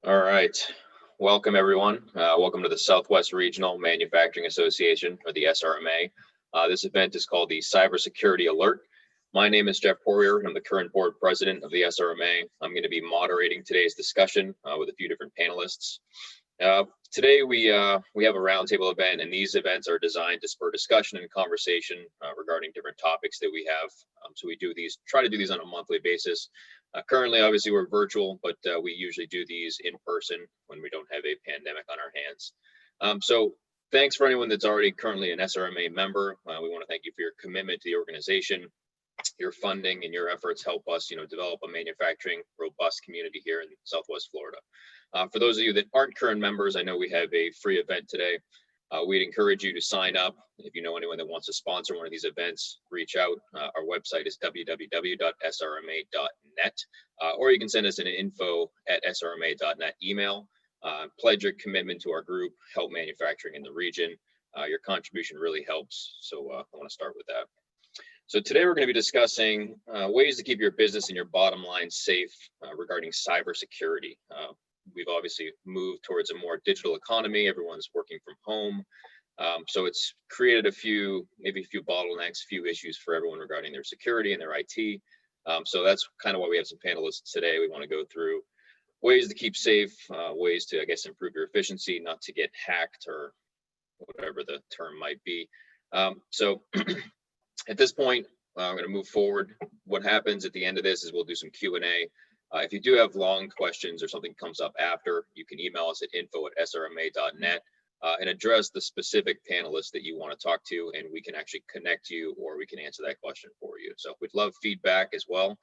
All right. Welcome, everyone. Welcome to the Southwest Regional Manufacturing Association, or the SRMA. This event is called the Cybersecurity Alert. My name is Jeff Poirier, and I'm the current board president of the SRMA. I'm going to be moderating today's discussion with a few different panelists. Today, we have a roundtable event, and these events are designed to spur discussion and conversation regarding different topics that we have. So we try to do these on a monthly basis. Currently, obviously, we're virtual, but we usually do these in person when we don't have a pandemic on our hands. So thanks for anyone that's already currently an SRMA member. We want to thank you for your commitment to the organization. Your funding and your efforts help us, develop a manufacturing robust community here in Southwest Florida. For those of you that aren't current members, I know we have a free event today. We'd encourage you to sign up. If you know anyone that wants to sponsor one of these events, reach out. Our website is www.srma.net, or you can send us an info@srma.net email. Pledge your commitment to our group, help manufacturing in the region. Your contribution really helps, so I want to start with that. So today we're going to be discussing ways to keep your business and your bottom line safe regarding cybersecurity. We've obviously moved towards a more digital economy. Everyone's working from home. So it's created maybe a few bottlenecks, few issues for everyone regarding their security and their IT. So that's kind of why we have some panelists today. We want to go through ways to keep safe, ways to, I guess, improve your efficiency, not to get hacked or whatever the term might be. So at this point, I'm going to move forward. What happens at the end of this is we'll do some Q&A. If you do have long questions or something comes up after, you can email us at info@srma.net and address the specific panelists that you want to talk to, and we can actually connect you or we can answer that question for you. So we'd love feedback as well.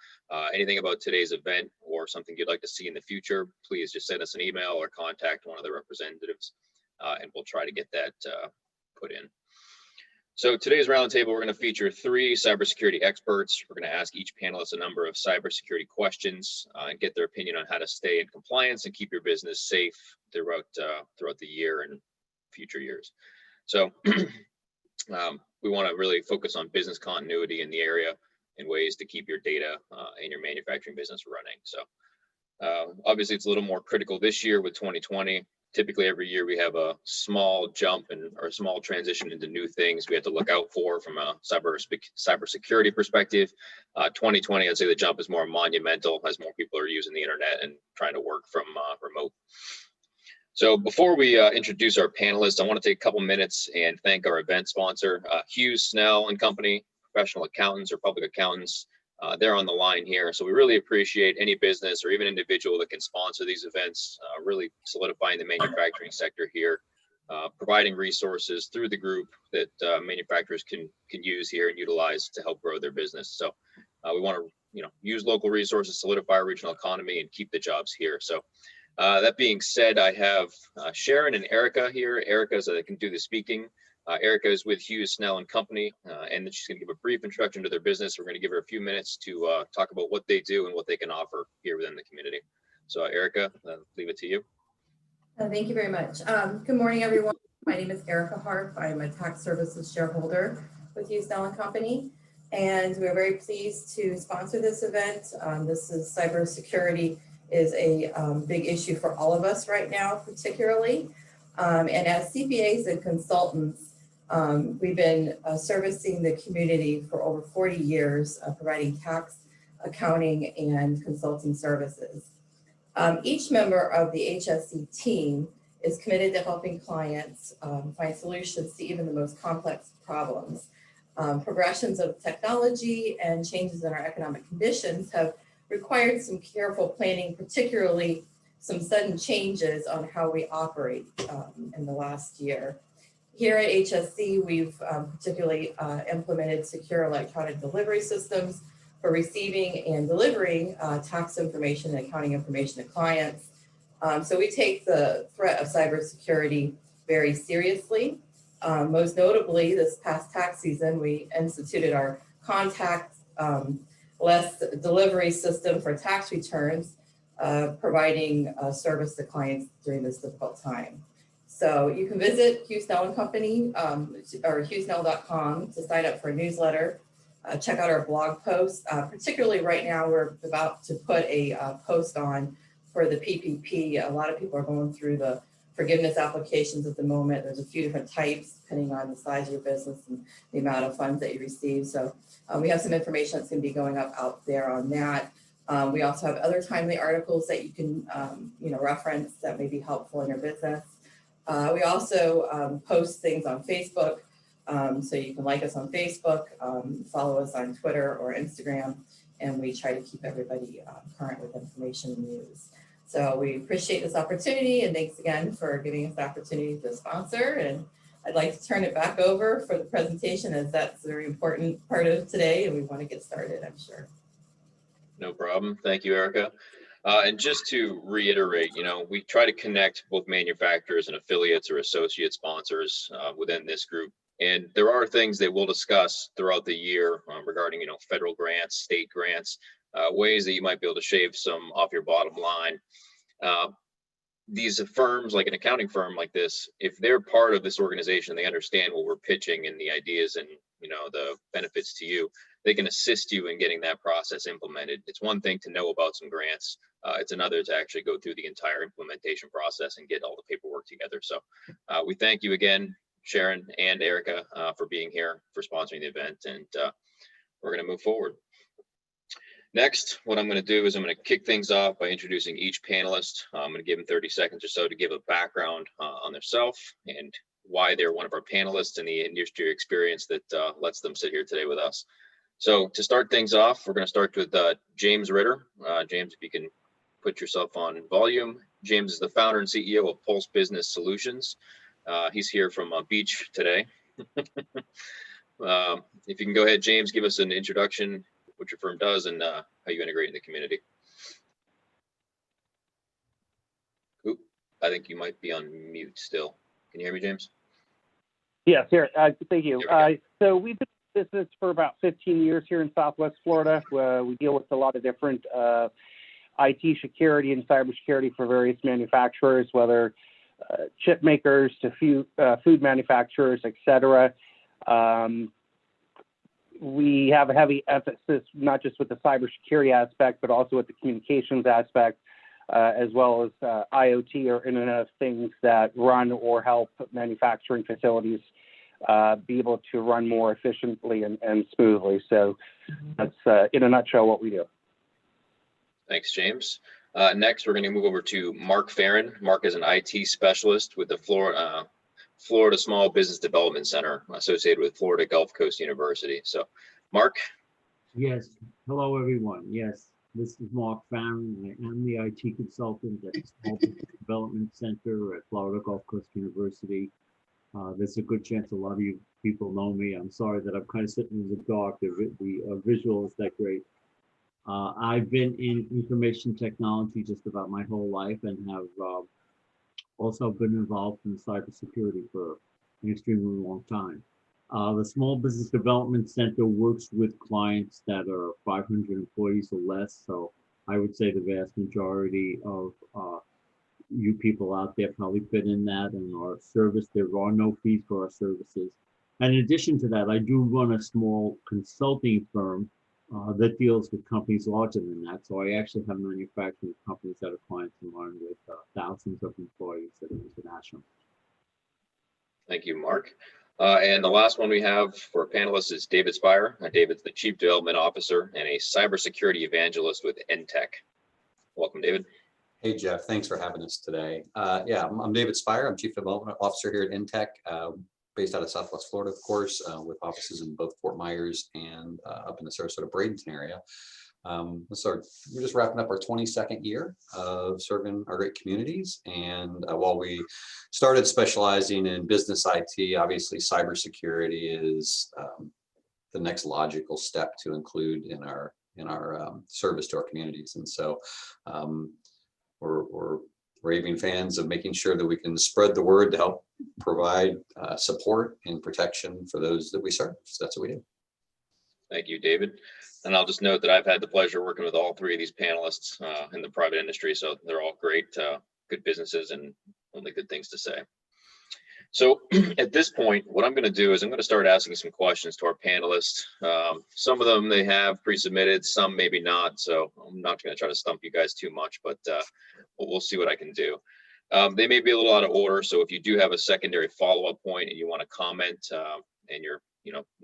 Anything about today's event or something you'd like to see in the future, please just send us an email or contact one of the representatives, and we'll try to get that put in. So today's roundtable, we're going to feature 3 cybersecurity experts. We're going to ask each panelist a number of cybersecurity questions and get their opinion on how to stay in compliance and keep your business safe throughout the year and future years. So we want to really focus on business continuity in the area and ways to keep your data and your manufacturing business running. So obviously, it's a little more critical this year with 2020. Typically, every year we have a small jump or a small transition into new things we have to look out for from a cybersecurity perspective. 2020, I'd say the jump is more monumental as more people are using the internet and trying to work from remote. So before we introduce our panelists, I want to take a couple minutes and thank our event sponsor, Hughes, Snell & Company, professional accountants or public accountants. They're on the line here. So we really appreciate any business or even individual that can sponsor these events, really solidifying the manufacturing sector here, providing resources through the group that manufacturers can use here and utilize to help grow their business. So we want to use local resources, solidify our regional economy, and keep the jobs here. So that being said, I have Sharon and Erica here. Erica can do the speaking. Erica is with Hughes, Snell & Company, and she's going to give a brief introduction to their business. We're going to give her a few minutes to talk about what they do and what they can offer here within the community. So Erica, leave it to you. Thank you very much. Good morning, everyone. My name is Erica Harp. I'm a tax services shareholder with Hughes, Snell & Company, and we're very pleased to sponsor this event. Cybersecurity is a big issue for all of us right now, particularly. And as CPAs and consultants, we've been servicing the community for over 40 years, providing tax, accounting, and consulting services. Each member of the HSC team is committed to helping clients find solutions to even the most complex problems. Progressions of technology and changes in our economic conditions have required some careful planning, particularly some sudden changes on how we operate in the last year. Here at HSC, we've particularly implemented secure electronic delivery systems for receiving and delivering tax information and accounting information to clients. So we take the threat of cybersecurity very seriously. Most notably, this past tax season, we instituted our contactless delivery system for tax returns, providing service to clients during this difficult time. So you can visit Hughes, Snell & Company or HughesNell.com to sign up for a newsletter. Check out our blog posts. Particularly right now, we're about to put a post on for the PPP, a lot of people are going through the forgiveness applications at the moment. There's a few different types depending on the size of your business and the amount of funds that you receive. So we have some information that's going to be going up out there on that. We also have other timely articles that you can reference that may be helpful in your business. We also post things on Facebook. So you can like us on Facebook, follow us on Twitter or Instagram, and we try to keep everybody current with information and news. So we appreciate this opportunity, and thanks again for giving us the opportunity to sponsor. And I'd like to turn it back over for the presentation, as that's a very important part of today, and we want to get started, I'm sure. No problem. Thank you, Erica. And just to reiterate, we try to connect both manufacturers and affiliates or associate sponsors within this group. And there are things that we'll discuss throughout the year regarding, federal grants, state grants, ways that you might be able to shave some off your bottom line. These firms, like an accounting firm like this, if they're part of this organization, they understand what we're pitching and the ideas and the benefits to you, they can assist you in getting that process implemented. It's one thing to know about some grants. It's another to actually go through the entire implementation process and get all the paperwork together. So we thank you again, Sharon and Erica, for being here, for sponsoring the event, and we're going to move forward. Next, what I'm going to do is I'm going to kick things off by introducing each panelist. I'm going to give them 30 seconds or so to give a background on themselves and why they're one of our panelists and the industry experience that lets them sit here today with us. So to start things off, we're going to start with James Ritter. James, if you can put yourself on volume. James is the founder and CEO of Pulse Business Solutions. He's here from Beach today. If you can go ahead, James, give us an introduction, what your firm does and how you integrate in the community. Oop, I think you might be on mute still. Can you hear me, James? Yes, here. Thank you. So we've been in business for about 15 years here in Southwest Florida. We deal with a lot of different IT security and cybersecurity for various manufacturers, whether chip makers to food manufacturers, et cetera. We have a heavy emphasis, not just with the cybersecurity aspect, but also with the communications aspect, as well as IoT or Internet of Things that run or help manufacturing facilities be able to run more efficiently and smoothly. So that's, in a nutshell, what we do. Thanks, James. Next, we're going to move over to Mark Farron. Mark is an IT specialist with the Florida Small Business Development Center associated with Florida Gulf Coast University. So, Mark. Yes. Hello, everyone. Yes, this is Mark Farron. I am the IT consultant at the Small Business Development Center at Florida Gulf Coast University. There's a good chance a lot of you people know me. I'm sorry that I'm kind of sitting in the dark. The visual is that great. I've been in information technology just about my whole life and have also been involved in cybersecurity for an extremely long time. The Small Business Development Center works with clients that are 500 employees or less. So I would say the vast majority of you people out there probably fit in that, and our service, there are no fees for our services. And in addition to that, I do run a small consulting firm that deals with companies larger than that. So I actually have manufacturing companies that are clients of mine with thousands of employees that are international. Thank you, Mark. And the last one we have for panelists is David Spire. David's the Chief Development Officer and a cybersecurity evangelist with NTech. Welcome, David. Hey, Jeff. Thanks for having us today. Yeah, I'm David Spire. I'm Chief Development Officer here at NTech. Based out of Southwest Florida, of course, with offices in both Fort Myers and up in the Sarasota Bradenton area. So we're just wrapping up our 22nd year of serving our great communities. And while we started specializing in business IT, obviously cybersecurity is the next logical step to include in our service to our communities. And so we're raving fans of making sure that we can spread the word to help provide support and protection for those that we serve. So that's what we do. Thank you, David. And I'll just note that I've had the pleasure of working with all three of these panelists in the private industry. So they're all great, good businesses and only good things to say. So at this point, what I'm going to do is I'm going to start asking some questions to our panelists. Some of them they have pre-submitted, some maybe not. So I'm not going to try to stump you guys too much, but we'll see what I can do. They may be a little out of order. So if you do have a secondary follow-up point and you want to comment and you're,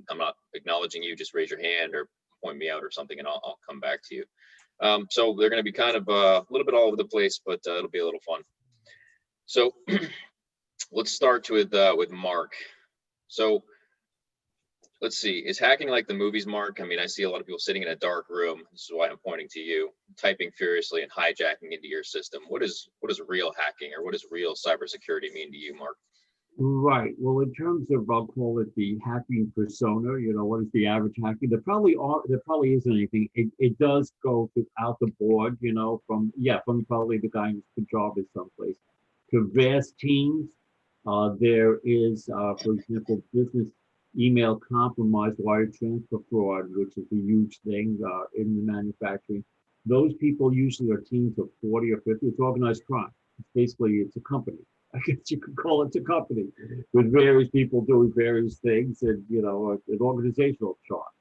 I'm not acknowledging you, just raise your hand or point me out or something and I'll come back to you. So they're going to be kind of a little bit all over the place, but it'll be a little fun. So let's start with Mark. So let's see, is hacking like the movies, Mark? I mean, I see a lot of people sitting in a dark room. This is why I'm pointing to you, typing furiously and hijacking into your system. What is real hacking, or what does real cybersecurity mean to you, Mark? Right. Well, in terms of, I'll call it the hacking persona, what is the average hacking? There probably isn't anything. It does go out the board, from probably the guy in his pajamas someplace to vast teams. There is, for example, business email compromise, wire transfer fraud, which is a huge thing in the manufacturing. Those people usually are teams of 40 or 50. It's organized crime. It's a company. I guess you could call it a company with various people doing various things and, an organizational chart,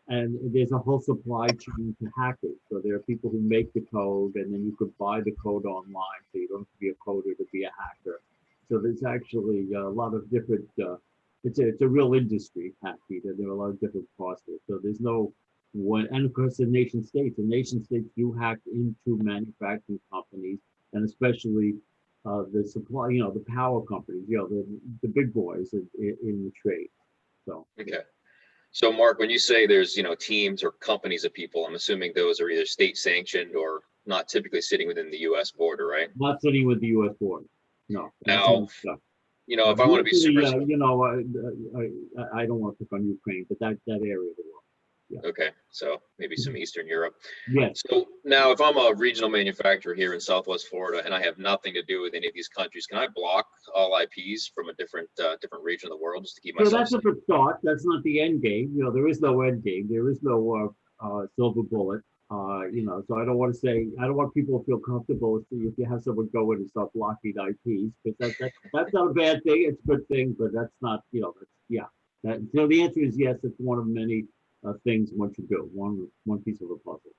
and there's a whole supply chain to hackers. So there are people who make the code and then you could buy the code online. So you don't have to be a coder to be a hacker. So there's actually a lot of different, it's a real industry, hacking, and there are a lot of different parts of it. So there's no one, and of course the nation states do hack into manufacturing companies, and especially the supply, the power companies, the big boys in the trade. So. Okay. So Mark, when you say there's, teams or companies of people, I'm assuming those are either state sanctioned or not typically sitting within the U.S. border, right? Not sitting with the U.S. border. No. Now, if I want to be super, I don't want to pick on Ukraine, but that area of the world. Yeah. Okay, so maybe some Eastern Europe. Yes. So now, if I'm a regional manufacturer here in Southwest Florida and I have nothing to do with any of these countries, can I block all IPs from a different region of the world just to keep myself? So that's a good thought. That's not the end game. There is no end game. There is no silver bullet. So I don't want people to feel comfortable if you have someone go in and start blocking IPs, because that's not a bad thing. It's a good thing, but that's not, so the answer is yes. It's one of many things one should do. One piece of the puzzle.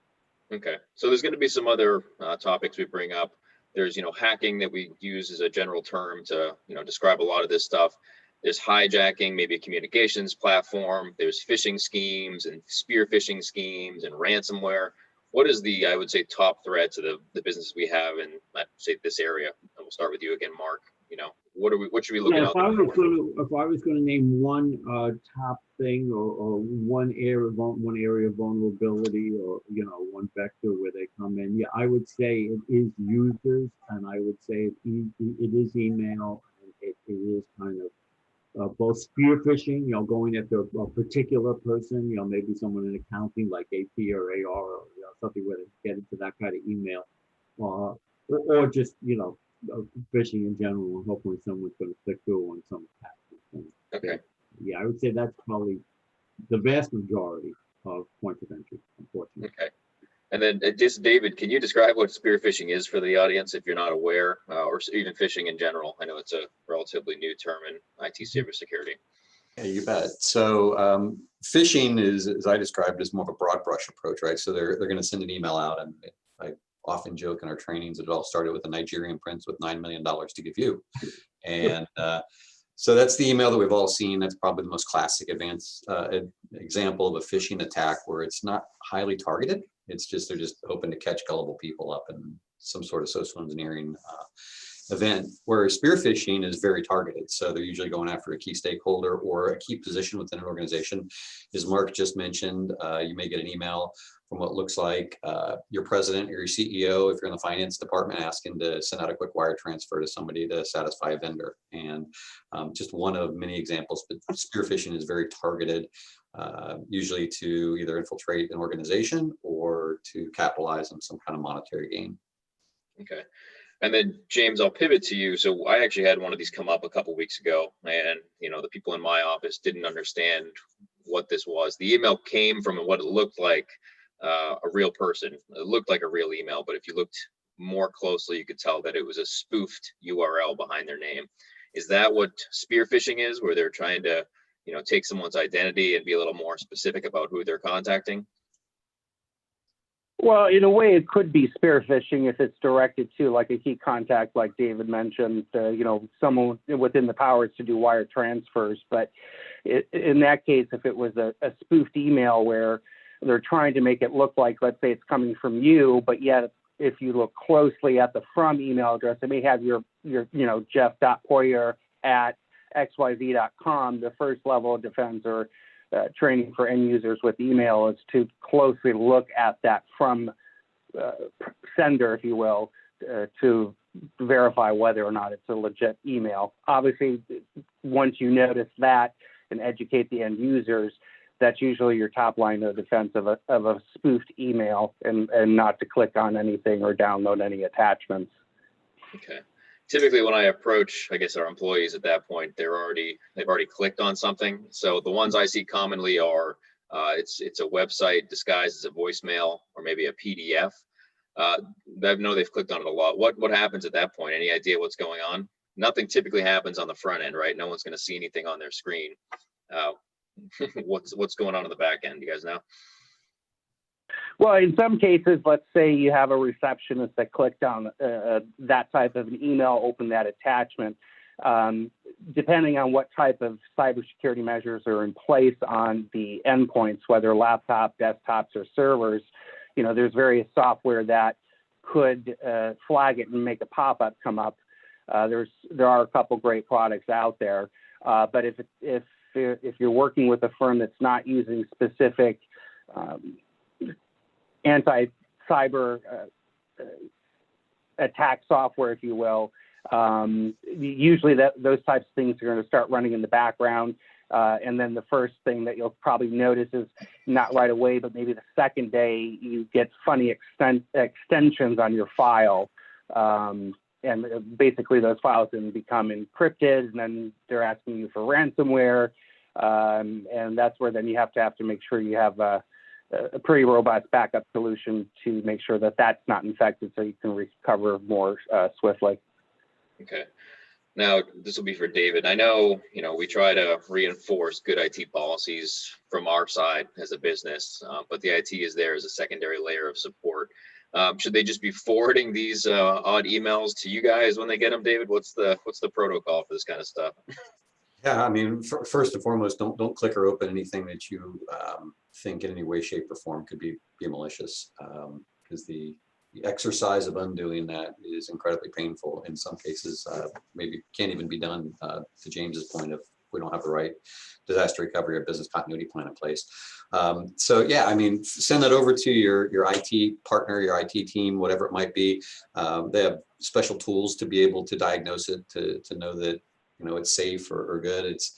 Okay, so there's going to be some other topics we bring up. There's hacking that we use as a general term to describe a lot of this stuff. There's hijacking, maybe a communications platform. There's phishing schemes and spear phishing schemes and ransomware. What is the, I would say, top threat to the businesses we have in, I'd say, this area? And we'll start with you again, Mark. What should we look at? If I was going to name one top thing or one area of vulnerability, or one vector where they come in, I would say it is users, and I would say it is email, and it is kind of both spear phishing, going after a particular person, maybe someone in accounting like AP or AR, or something where they get into that kind of email, or just phishing in general, and hopefully someone's going to click through on some path. Okay. I would say that's probably the vast majority of points of entry, unfortunately. Okay. And then just David, can you describe what spear phishing is for the audience if you're not aware, or even phishing in general? I know it's a relatively new term in IT cybersecurity. Yeah, you bet. So phishing is, as I described, is more of a broad brush approach, right? So they're going to send an email out, and I often joke in our trainings, it all started with a Nigerian prince with $9 million to give you. And so that's the email that we've all seen. That's probably the most classic example of a phishing attack where it's not highly targeted. It's just, they're just hoping to catch gullible people up in some sort of social engineering event, where spear phishing is very targeted. So they're usually going after a key stakeholder or a key position within an organization. As Mark just mentioned, you may get an email from what looks like your president or your CEO, if you're in the finance department, asking to send out a quick wire transfer to somebody to satisfy a vendor. And just one of many examples, but spear phishing is very targeted, usually to either infiltrate an organization or to capitalize on some kind of monetary gain. Okay. And then James, I'll pivot to you. So I actually had one of these come up a couple of weeks ago, and the people in my office didn't understand what this was. The email came from what it looked like a real person. It looked like a real email, but if you looked more closely, you could tell that it was a spoofed URL behind their name. Is that what spear phishing is, where they're trying to, take someone's identity and be a little more specific about who they're contacting? Well, in a way, it could be spear phishing if it's directed to like a key contact, like David mentioned, someone within the powers to do wire transfers. But in that case, if it was a spoofed email where they're trying to make it look like, let's say it's coming from you, but yet if you look closely at the from email address, it may have your jeff.poyer@xyz.com. The first level of defense or training for end users with email is to closely look at that from sender, if you will, to verify whether or not it's a legit email. Obviously, once you notice that and educate the end users, that's usually your top line of defense of a spoofed email, and not to click on anything or download any attachments. Okay. Typically when I approach, I guess, our employees at that point, they've already clicked on something. So the ones I see commonly are, it's a website disguised as a voicemail or maybe a PDF. I know they've clicked on it a lot. What happens at that point? Any idea what's going on? Nothing typically happens on the front end, right? No one's going to see anything on their screen. What's going on in the back end? You guys know? Well, in some cases, let's say you have a receptionist that clicked on that type of an email, open that attachment. Depending on what type of cybersecurity measures are in place on the endpoints, whether laptop, desktops, or servers, there's various software that could flag it and make a pop-up come up. There are a couple great products out there, but if you're working with a firm that's not using specific anti-cyber attack software, if you will, usually those types of things are going to start running in the background. And then the first thing that you'll probably notice is not right away, but maybe the second day you get funny extensions on your file. And basically those files then become encrypted, and then they're asking you for ransomware. And that's where then you have to make sure you have a pretty robust backup solution to make sure that that's not infected, so you can recover more swiftly. Okay. Now, this will be for David. I know, we try to reinforce good IT policies from our side as a business, but the IT is there as a secondary layer of support. Should they just be forwarding these odd emails to you guys when they get them, David? What's the protocol for this kind of stuff? Yeah, I mean, first and foremost, don't click or open anything that you think in any way, shape, or form could be malicious, because the exercise of undoing that is incredibly painful. In some cases, maybe can't even be done, to James's point of we don't have the right disaster recovery or business continuity plan in place. So yeah, I mean, send that over to your IT partner, your IT team, whatever it might be. They have special tools to be able to diagnose it, to know that it's safe or good. It's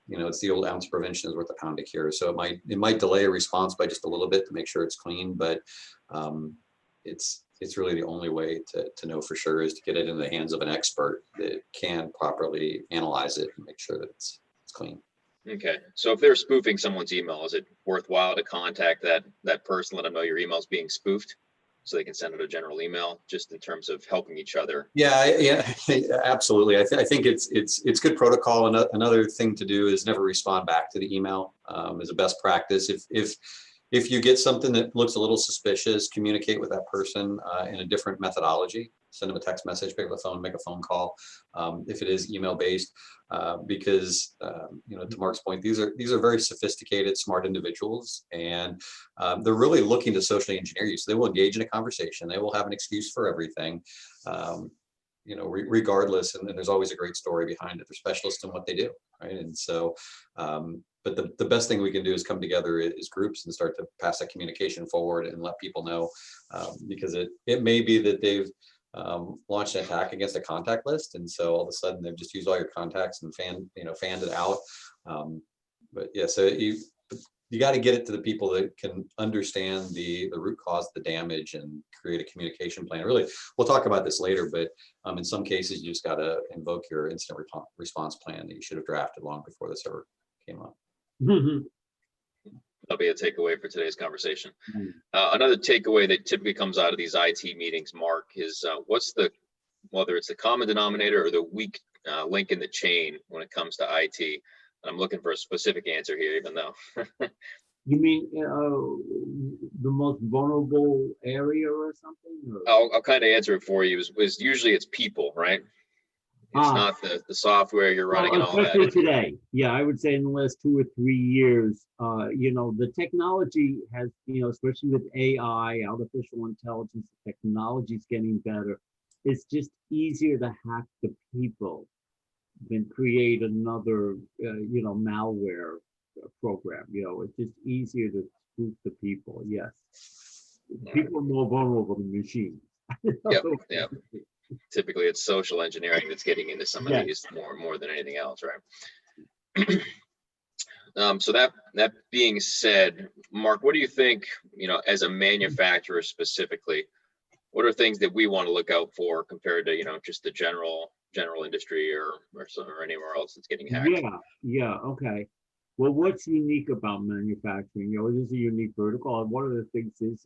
the old ounce prevention is worth a pound of cure. So it might delay a response by just a little bit to make sure it's clean, but it's really the only way to know for sure is to get it in the hands of an expert that can properly analyze it and make sure that it's clean. Okay. So if they're spoofing someone's email, is it worthwhile to contact that person, let them know your email is being spoofed, so they can send out a general email, just in terms of helping each other? Yeah, absolutely. I think it's good protocol. Another thing to do is never respond back to the email, as a best practice. If you get something that looks a little suspicious, communicate with that person in a different methodology. Send them a text message, pick up the phone, make a phone call. If it is email based, because to Mark's point, these are very sophisticated, smart individuals, and they're really looking to socially engineer you. So they will engage in a conversation. They will have an excuse for everything, regardless. And there's always a great story behind it. They're specialists in what they do, right? And so, but the best thing we can do is come together as groups and start to pass that communication forward and let people know, because it may be that they've launched an attack against a contact list, and so all of a sudden they've just used all your contacts and fanned it out. But yeah, so you got to get it to the people that can understand the root cause of the damage and create a communication plan. Really, we'll talk about this later, but in some cases you just got to invoke your incident response plan that you should have drafted long before this ever came up. That'll be a takeaway for today's conversation. Mm. Another takeaway that typically comes out of these IT meetings, Mark, is what's the, whether it's the common denominator or the weak link in the chain when it comes to IT? And I'm looking for a specific answer here, even though. You mean the most vulnerable area or something? Or? I'll kind of answer it for you. Is usually it's people, right? It's not the software you're running and all that. Especially today. Yeah, I would say in the last 2 or 3 years, the technology has, especially with AI, artificial intelligence, the technology is getting better. It's just easier to hack the people than create another, malware program. It's just easier to spoof the people. Yes, people are more vulnerable than machines. Yep. Typically, it's social engineering that's getting into some of these more than anything else, right? So that being said, Mark, what do you think? As a manufacturer specifically, what are things that we want to look out for compared to just the general industry or anywhere else that's getting hacked? Yeah. Okay. Well, what's unique about manufacturing? It is a unique vertical. And one of the things is,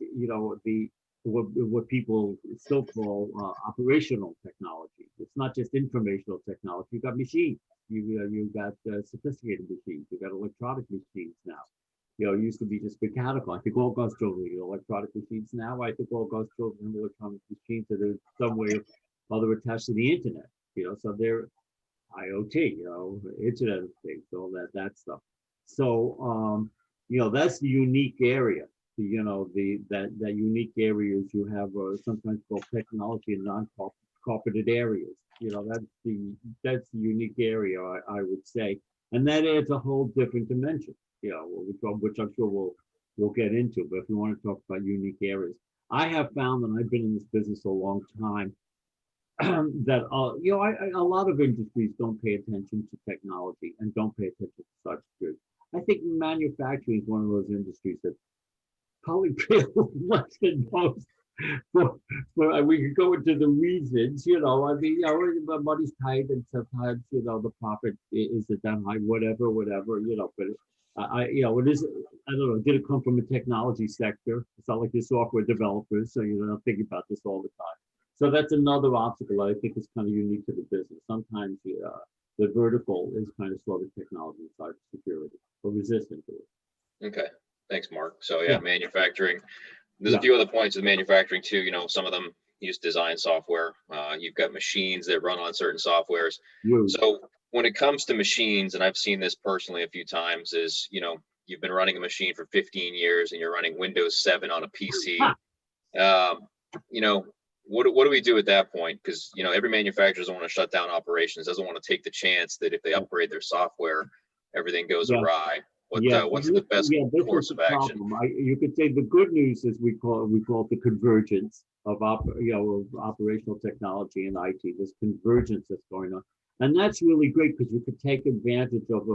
what people still call operational technology. It's not just informational technology. You've got machines. You've got sophisticated machines. You've got electronic machines now. It used to be just mechanical. I think all guns children are electronic machines now. I think all guns children have electronic machines that are some way or other attached to the internet. So they're IoT, Internet of Things, all that stuff. So, that's the unique area. That unique areas you have sometimes called technology and non-carpeted areas. That's the unique area I would say, and that adds a whole different dimension. Which I'm sure we'll get into. But if you want to talk about unique areas, I have found, and I've been in this business a long time, that a lot of industries don't pay attention to technology and don't pay attention to cybersecurity. I think manufacturing is one of those industries that probably pay less than most. We could go into the reasons, the money's tight and sometimes, the profit isn't that high, whatever, but it is, I don't know, did it come from a technology sector? It's not like you're software developers, so you're not thinking about this all the time. So that's another obstacle I think is kind of unique to the business. Sometimes the vertical is kind of slow to technology and cybersecurity or resistant to it. Okay, thanks, Mark. So Yeah. Manufacturing. There's a few other points with manufacturing too. Some of them use design software. You've got machines that run on certain softwares. So when it comes to machines, and I've seen this personally a few times, is you've been running a machine for 15 years and you're running Windows 7 on a PC. What do we do at that point? Because every manufacturer doesn't want to shut down operations, doesn't want to take the chance that if they upgrade their software, everything goes awry. What's the best course of action? You could say the good news is we call it the convergence of operational technology and IT. This convergence that's going on, and that's really great because you could take advantage of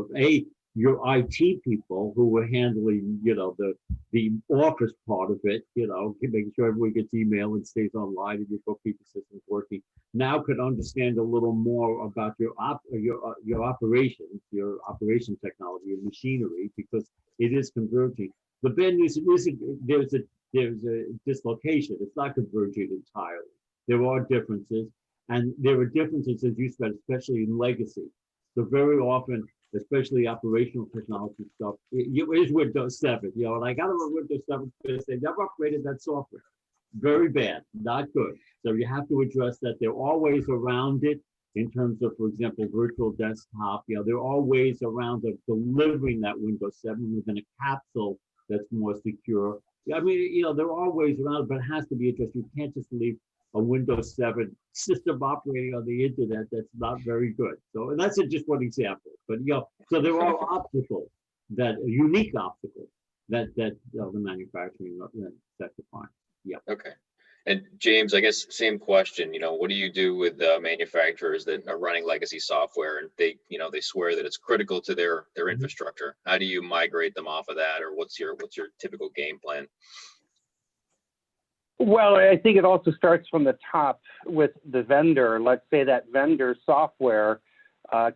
your IT people who were handling the office part of it, making sure everyone gets email and stays online and your bookkeeping system's working. Now could understand a little more about your operations, your operation technology, your machinery, because it is converging. The bad news is there's a dislocation. It's not converging entirely. There are differences, and there are differences, as you said, especially in legacy. So very often, especially operational technology stuff, it is Windows 7. And I got on Windows 7 because they never upgraded that software. Very bad, not good. So you have to address that. There are ways around it in terms of, for example, virtual desktop. There are ways around of delivering that Windows 7 within a capsule that's more secure. There are ways around it, but it has to be addressed. You can't just leave a Windows 7 system operating on the internet that's not very good. So, and that's just one example. But so there are obstacles, unique obstacles that the manufacturing sector finds. Yeah. Okay. And James, I guess same question. What do you do with manufacturers that are running legacy software and they swear that it's critical to their infrastructure? How do you migrate them off of that, or what's your typical game plan? Well, I think it also starts from the top with the vendor. Let's say that vendor software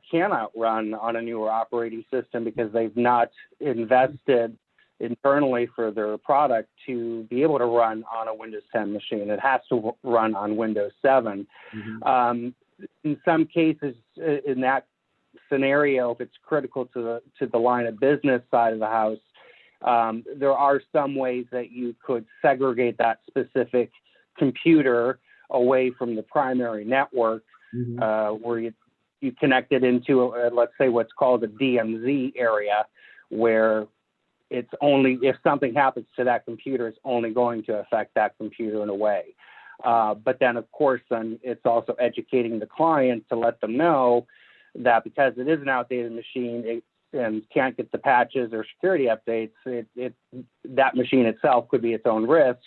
cannot run on a newer operating system because they've not invested internally for their product to be able to run on a Windows 10 machine. It has to run on Windows 7. In some cases, in that scenario, if it's critical to the line of business side of the house, there are some ways that you could segregate that specific computer away from the primary network, where you connect it into, let's say, what's called a DMZ area, where it's only, if something happens to that computer, it's only going to affect that computer in a way. But then, of course, then it's also educating the client to let them know that because it is an outdated machine and can't get the patches or security updates, that machine itself could be its own risk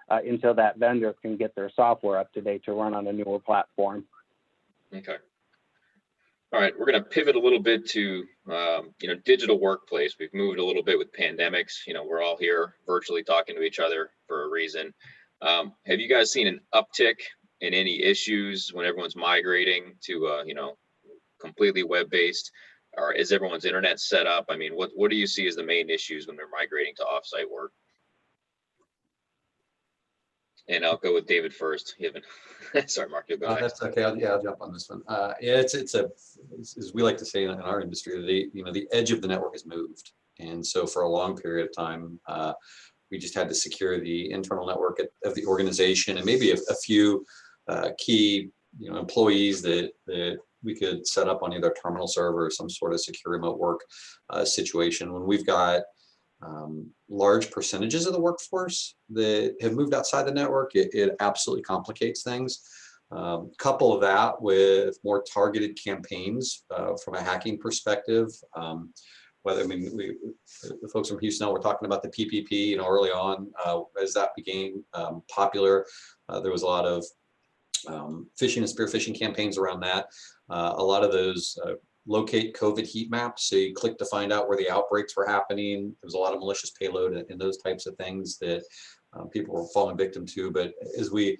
until that vendor can get their software up to date to run on a newer platform. Okay. All right, we're going to pivot a little bit to digital workplace. We've moved a little bit with pandemics. We're all here virtually talking to each other for a reason. Have you guys seen an uptick in any issues when everyone's migrating to completely web-based, or is everyone's internet set up? I mean, what do you see as the main issues when they're migrating to offsite work? And I'll go with David first. Sorry, Mark, you'll go next. That's okay. I'll jump on this one. It's as we like to say in our industry, the edge of the network is moved, and so for a long period of time, we just had to secure the internal network of the organization and maybe a few key employees that we could set up on either a terminal server or some sort of secure remote work situation. When we've got large percentages of the workforce that have moved outside the network, it absolutely complicates things. Couple of that with more targeted campaigns from a hacking perspective. The folks from Houston were talking about the PPP, early on as that became popular. There was a lot of phishing and spear phishing campaigns around that. A lot of those locate COVID heat maps. So you click to find out where the outbreaks were happening. There was a lot of malicious payload and those types of things that people were falling victim to. But as we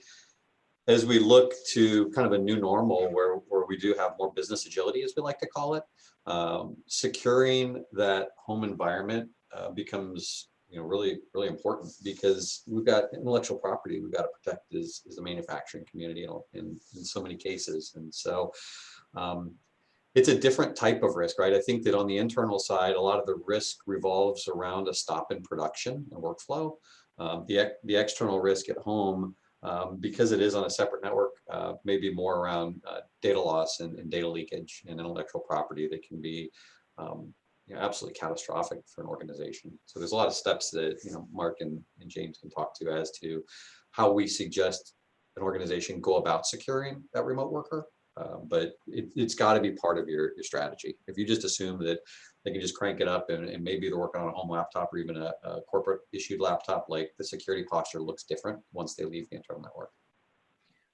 look to kind of a new normal where we do have more business agility, as we like to call it, securing that home environment becomes really, really important, because we've got intellectual property we've got to protect as the manufacturing community in so many cases. And so it's a different type of risk, right? I think that on the internal side, a lot of the risk revolves around a stop in production and workflow. The external risk at home, because it is on a separate network, maybe more around data loss and data leakage and intellectual property that can be absolutely catastrophic for an organization. So there's a lot of steps that Mark and James can talk to as to how we suggest an organization go about securing that remote worker. But it's got to be part of your strategy. If you just assume that they can just crank it up and maybe they're working on a home laptop or even a corporate issued laptop, like, the security posture looks different once they leave the internal network.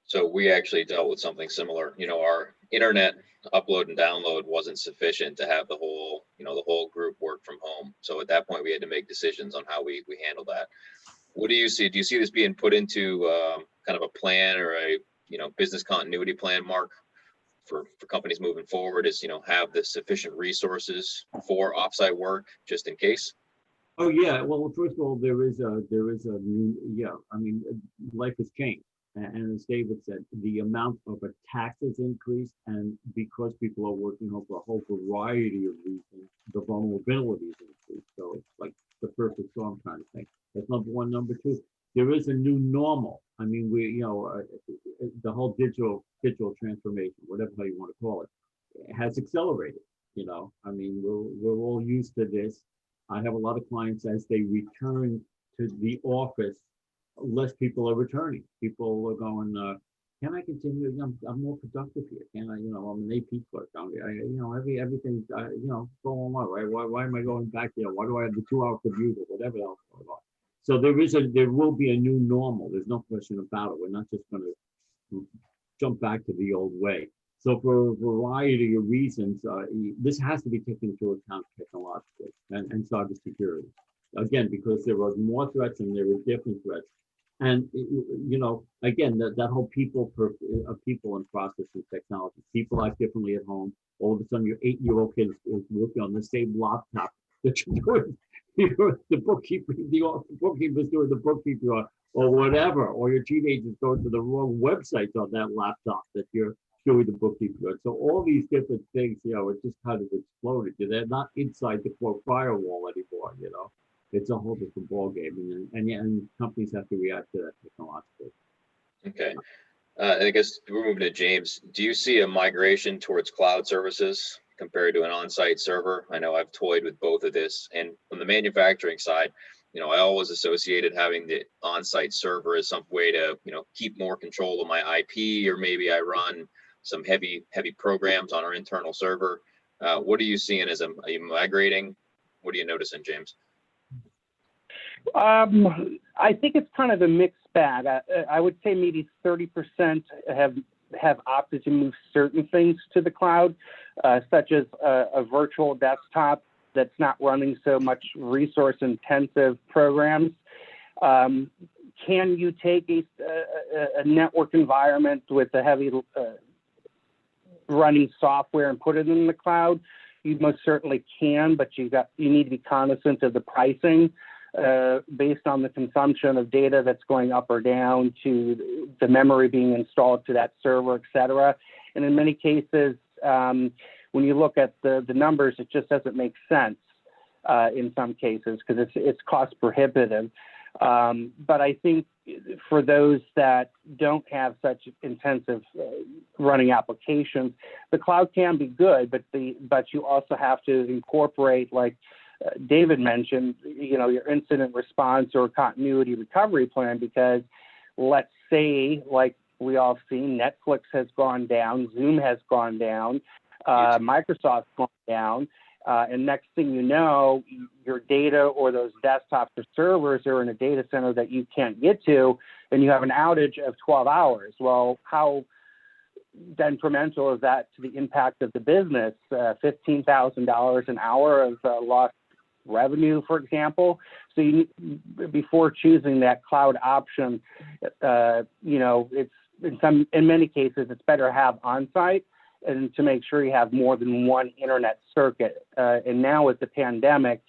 So we actually dealt with something similar. Our internet upload and download wasn't sufficient to have the whole group work from home. So at that point, we had to make decisions on how we handle that. What do you see? Do you see this being put into kind of a plan or a business continuity plan, Mark, for companies moving forward? Is have the sufficient resources for offsite work just in case? Oh yeah. Well, first of all, there is a new, I mean, life has changed. And as David said, the amount of attacks has increased, and because people are working home for a whole variety of reasons, the vulnerability has increased. So it's like the perfect storm kind of thing. That's number one. Number two, there is a new normal. I mean, the whole digital transformation, whatever you want to call it, has accelerated. I mean, we're all used to this. I have a lot of clients, as they return to the office, less people are returning. People are going, can I continue? I'm more productive here. Can I, I'm an AP clerk. Everything's, going on. Right? Why am I going back there? Why do I have the 2-hour commute or whatever else going on? So there will be a new normal. There's no question about it. We're not just going to jump back to the old way. So for a variety of reasons, this has to be taken into account technologically and cybersecurity. Again, because there are more threats and there are different threats. And again, that whole people and process and technology. People act differently at home. All of a sudden, your 8-year-old kid is working on the same laptop that you're doing the bookkeeper, the bookkeeper's doing the bookkeeping or whatever, or your teenagers going to the wrong websites on that laptop that you're doing the bookkeeping on. So all these different things, it just kind of exploded. They're not inside the quote firewall anymore, It's a whole different ballgame, and companies have to react to that technologically. Okay. I guess we're moving to James. Do you see a migration towards cloud services compared to an on-site server? I know I've toyed with both of this, and from the manufacturing side, I always associated having the on-site server as some way to, keep more control of my IP, or maybe I run some heavy programs on our internal server. What are you seeing are you migrating? What are you noticing, James? I think it's kind of a mixed bag. I would say maybe 30% have opted to move certain things to the cloud, such as a virtual desktop that's not running so much resource-intensive programs. Can you take a network environment with a heavy running software and put it in the cloud? You most certainly can, but you need to be cognizant of the pricing based on the consumption of data that's going up or down, to the memory being installed to that server, et cetera. And in many cases, when you look at the numbers, it just doesn't make sense in some cases because it's cost prohibitive. But I think for those that don't have such intensive running applications, the cloud can be good, but you also have to incorporate, like David mentioned, your incident response or continuity recovery plan, because let's say, like we all seen, Netflix has gone down, Zoom has gone down, Microsoft's gone down, and next thing you know, your data or those desktops or servers are in a data center that you can't get to, and you have an outage of 12 hours. Well, how detrimental is that to the impact of the business? $15,000 an hour of lost revenue, for example. So before choosing that cloud option, it's in many cases it's better to have on-site and to make sure you have more than one internet circuit. And now with the pandemic,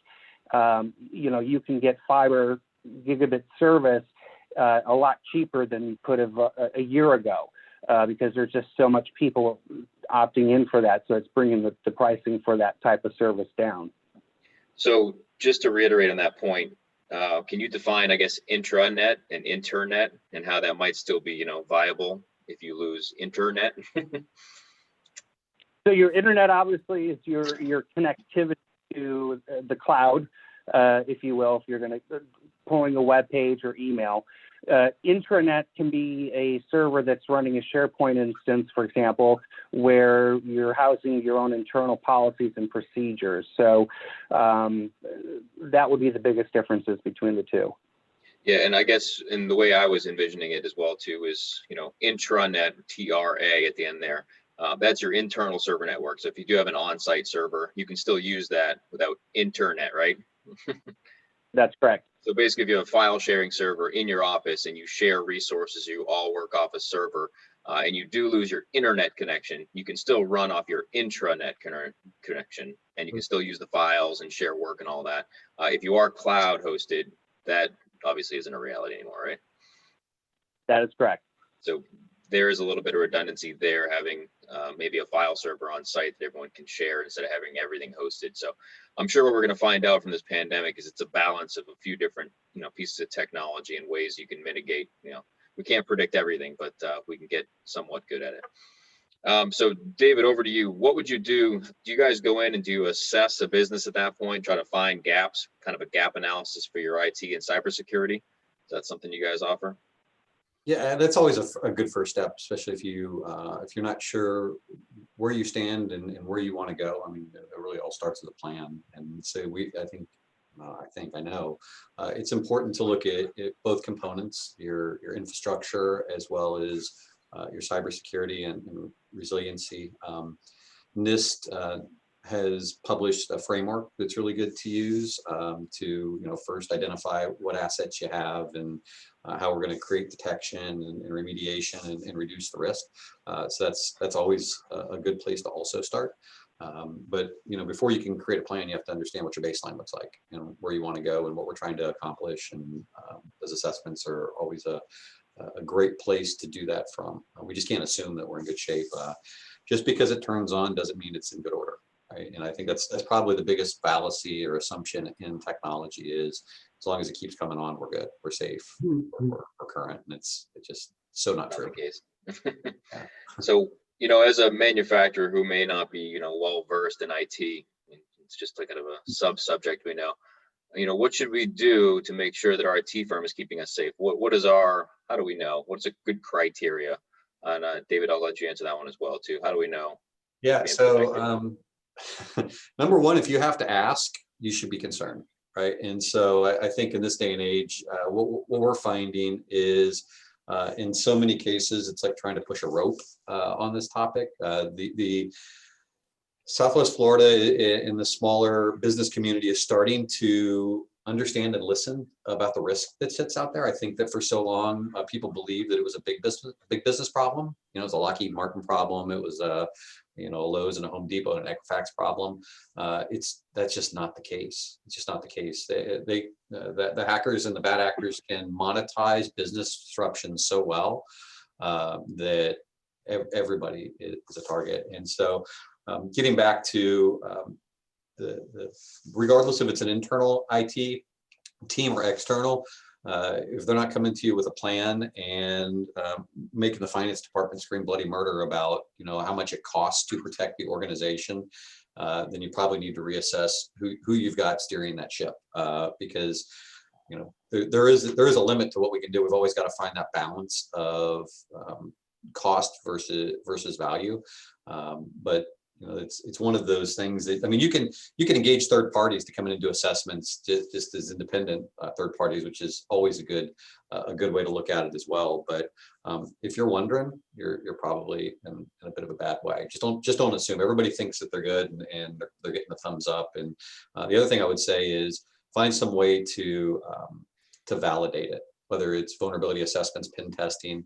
you can get fiber gigabit service a lot cheaper than you could have a year ago because there's just so much people opting in for that. So it's bringing the pricing for that type of service down. So just to reiterate on that point, can you define, I guess, intranet and internet, and how that might still be, viable if you lose internet? So your internet obviously is your connectivity to the cloud, if you will, if you're going to pulling a web page or email. Intranet can be a server that's running a SharePoint instance, for example, where you're housing your own internal policies and procedures. So that would be the biggest differences between the two. Yeah, and I guess in the way I was envisioning it as well too is, intranet, TRA at the end there. That's your internal server network. So if you do have an on-site server, you can still use that without internet, right? That's correct. So basically, if you have a file sharing server in your office and you share resources, you all work off a server, and you do lose your internet connection, you can still run off your intranet connection, and you can still use the files and share work and all that. If you are cloud hosted, that obviously isn't a reality anymore, right? That is correct. So there is a little bit of redundancy there, having maybe a file server on site that everyone can share instead of having everything hosted. So I'm sure what we're going to find out from this pandemic is it's a balance of a few different, pieces of technology and ways you can mitigate. We can't predict everything, but we can get somewhat good at it. So David, over to you. What would you do? Do you guys go in and do you assess a business at that point, try to find gaps, kind of a gap analysis for your IT and cybersecurity? Is that something you guys offer? Yeah, that's always a good first step, especially if you're not sure where you stand and where you want to go. I mean, it really all starts with a plan. And so I know it's important to look at both components, your infrastructure as well as your cybersecurity and resiliency. NIST has published a framework that's really good to use to first identify what assets you have and how we're going to create detection and remediation and reduce the risk. So that's always a good place to also start. But before you can create a plan, you have to understand what your baseline looks like, where you want to go and what we're trying to accomplish. And those assessments are always a great place to do that from. We just can't assume that we're in good shape. Just because it turns on doesn't mean it's in good order, right? And I think that's probably the biggest fallacy or assumption in technology is as long as it keeps coming on, we're good, we're safe, we're current, and it's just so not true. The case. So, as a manufacturer who may not be, well versed in IT, it's just like kind of a subject we know. What should we do to make sure that our IT firm is keeping us safe? How do we know? What's a good criteria? And David, I'll let you answer that one as well too. How do we know? Yeah, so number one, if you have to ask, you should be concerned, right? And so I think in this day and age, what we're finding is in so many cases, it's like trying to push a rope on this topic. The Southwest Florida in the smaller business community is starting to understand and listen about the risk that sits out there. I think that for so long, people believed that it was a big business problem. It was a Lockheed Martin problem. It was a Lowe's and a Home Depot and an Equifax problem. That's just not the case. It's just not the case. The hackers and the bad actors can monetize business disruption so well that everybody is a target. And so getting back to regardless if it's an internal IT team or external, if they're not coming to you with a plan and making the finance department scream bloody murder about how much it costs to protect the organization, then you probably need to reassess who you've got steering that ship, because there is a limit to what we can do. We've always got to find that balance of cost versus value, but it's one of those things that, you can engage third parties to come in and do assessments just as independent third parties, which is always a good way to look at it as well. But if you're wondering, you're probably in a bit of a bad way. Just don't assume. Everybody thinks that they're good and they're getting the thumbs up. And the other thing I would say is find some way to validate it, whether it's vulnerability assessments, pen testing,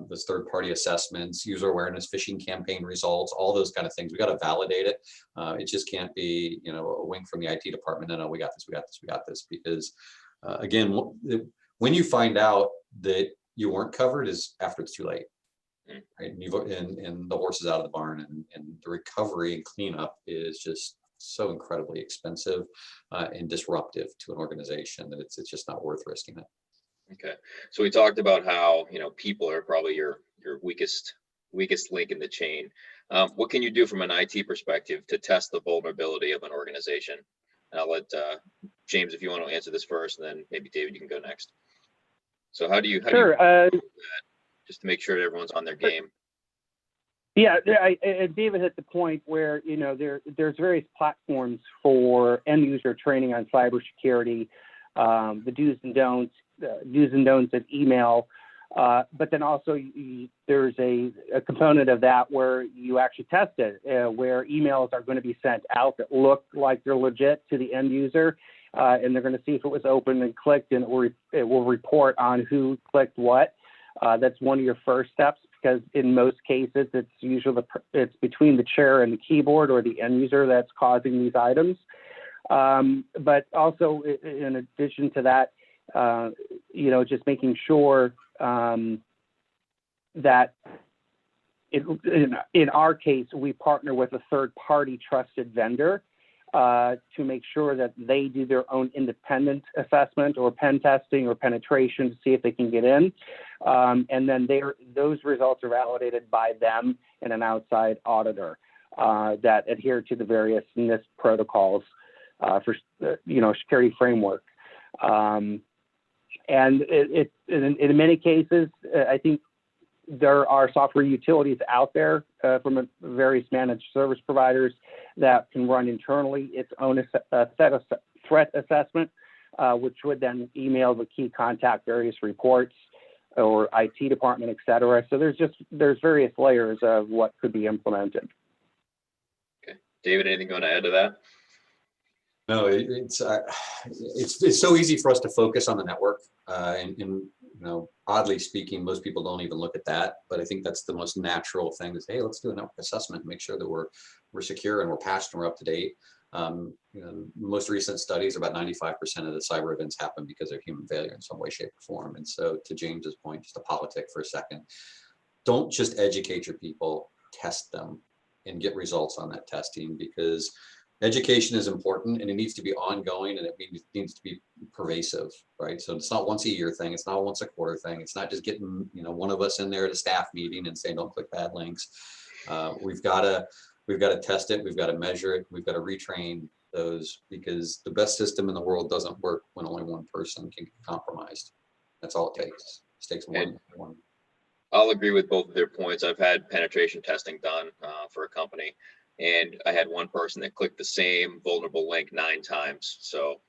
those third-party assessments, user awareness, phishing campaign results, all those kind of things. We got to validate it. It just can't be, a wink from the IT department. No, we got this. Because again, when you find out that you weren't covered is after it's too late, right? And the horse is out of the barn, and the recovery and cleanup is just so incredibly expensive and disruptive to an organization that it's just not worth risking it. Okay, so we talked about how people are probably your weakest link in the chain. What can you do from an IT perspective to test the vulnerability of an organization? And I'll let James, if you want to answer this first, and then maybe David, you can go next. So how do you do that, just to make sure that everyone's on their game? Yeah, David hit the point where there's various platforms for end user training on cybersecurity, the do's and don'ts of email, but then also there's a component of that where you actually test it, where emails are going to be sent out that look like they're legit to the end user, and they're going to see if it was opened and clicked, and it will report on who clicked what. That's one of your first steps, because in most cases it's usually it's between the chair and the keyboard or the end user that's causing these items. But also, in addition to that, just making sure that in our case, we partner with a third-party trusted vendor to make sure that they do their own independent assessment or pen testing or penetration to see if they can get in. And then those results are validated by them and an outside auditor that adhere to the various NIST protocols for security framework. And in many cases, I think there are software utilities out there from various managed service providers that can run internally its own set of threat assessment, which would then email the key contact various reports or IT department, et cetera. So there's various layers of what could be implemented. Okay, David, anything you want to add to that? No, it's so easy for us to focus on the network and oddly speaking, most people don't even look at that, but I think that's the most natural thing is, hey, let's do a network assessment, make sure that we're secure and we're patched and we're up to date. Most recent studies, about 95% of the cyber events happen because of human failure in some way, shape, or form. And so to James's point, just a politic for a second, don't just educate your people, test them and get results on that testing, because education is important and it needs to be ongoing and it needs to be pervasive, right? So it's not once a year thing. It's not once a quarter thing. It's not just getting, one of us in there at a staff meeting and saying, don't click bad links. We've got to test it. We've got to measure it. We've got to retrain those, because the best system in the world doesn't work when only one person can get compromised. That's all it takes. It takes one. I'll agree with both of their points. I've had penetration testing done for a company, and I had one person that clicked the same vulnerable link 9 times. So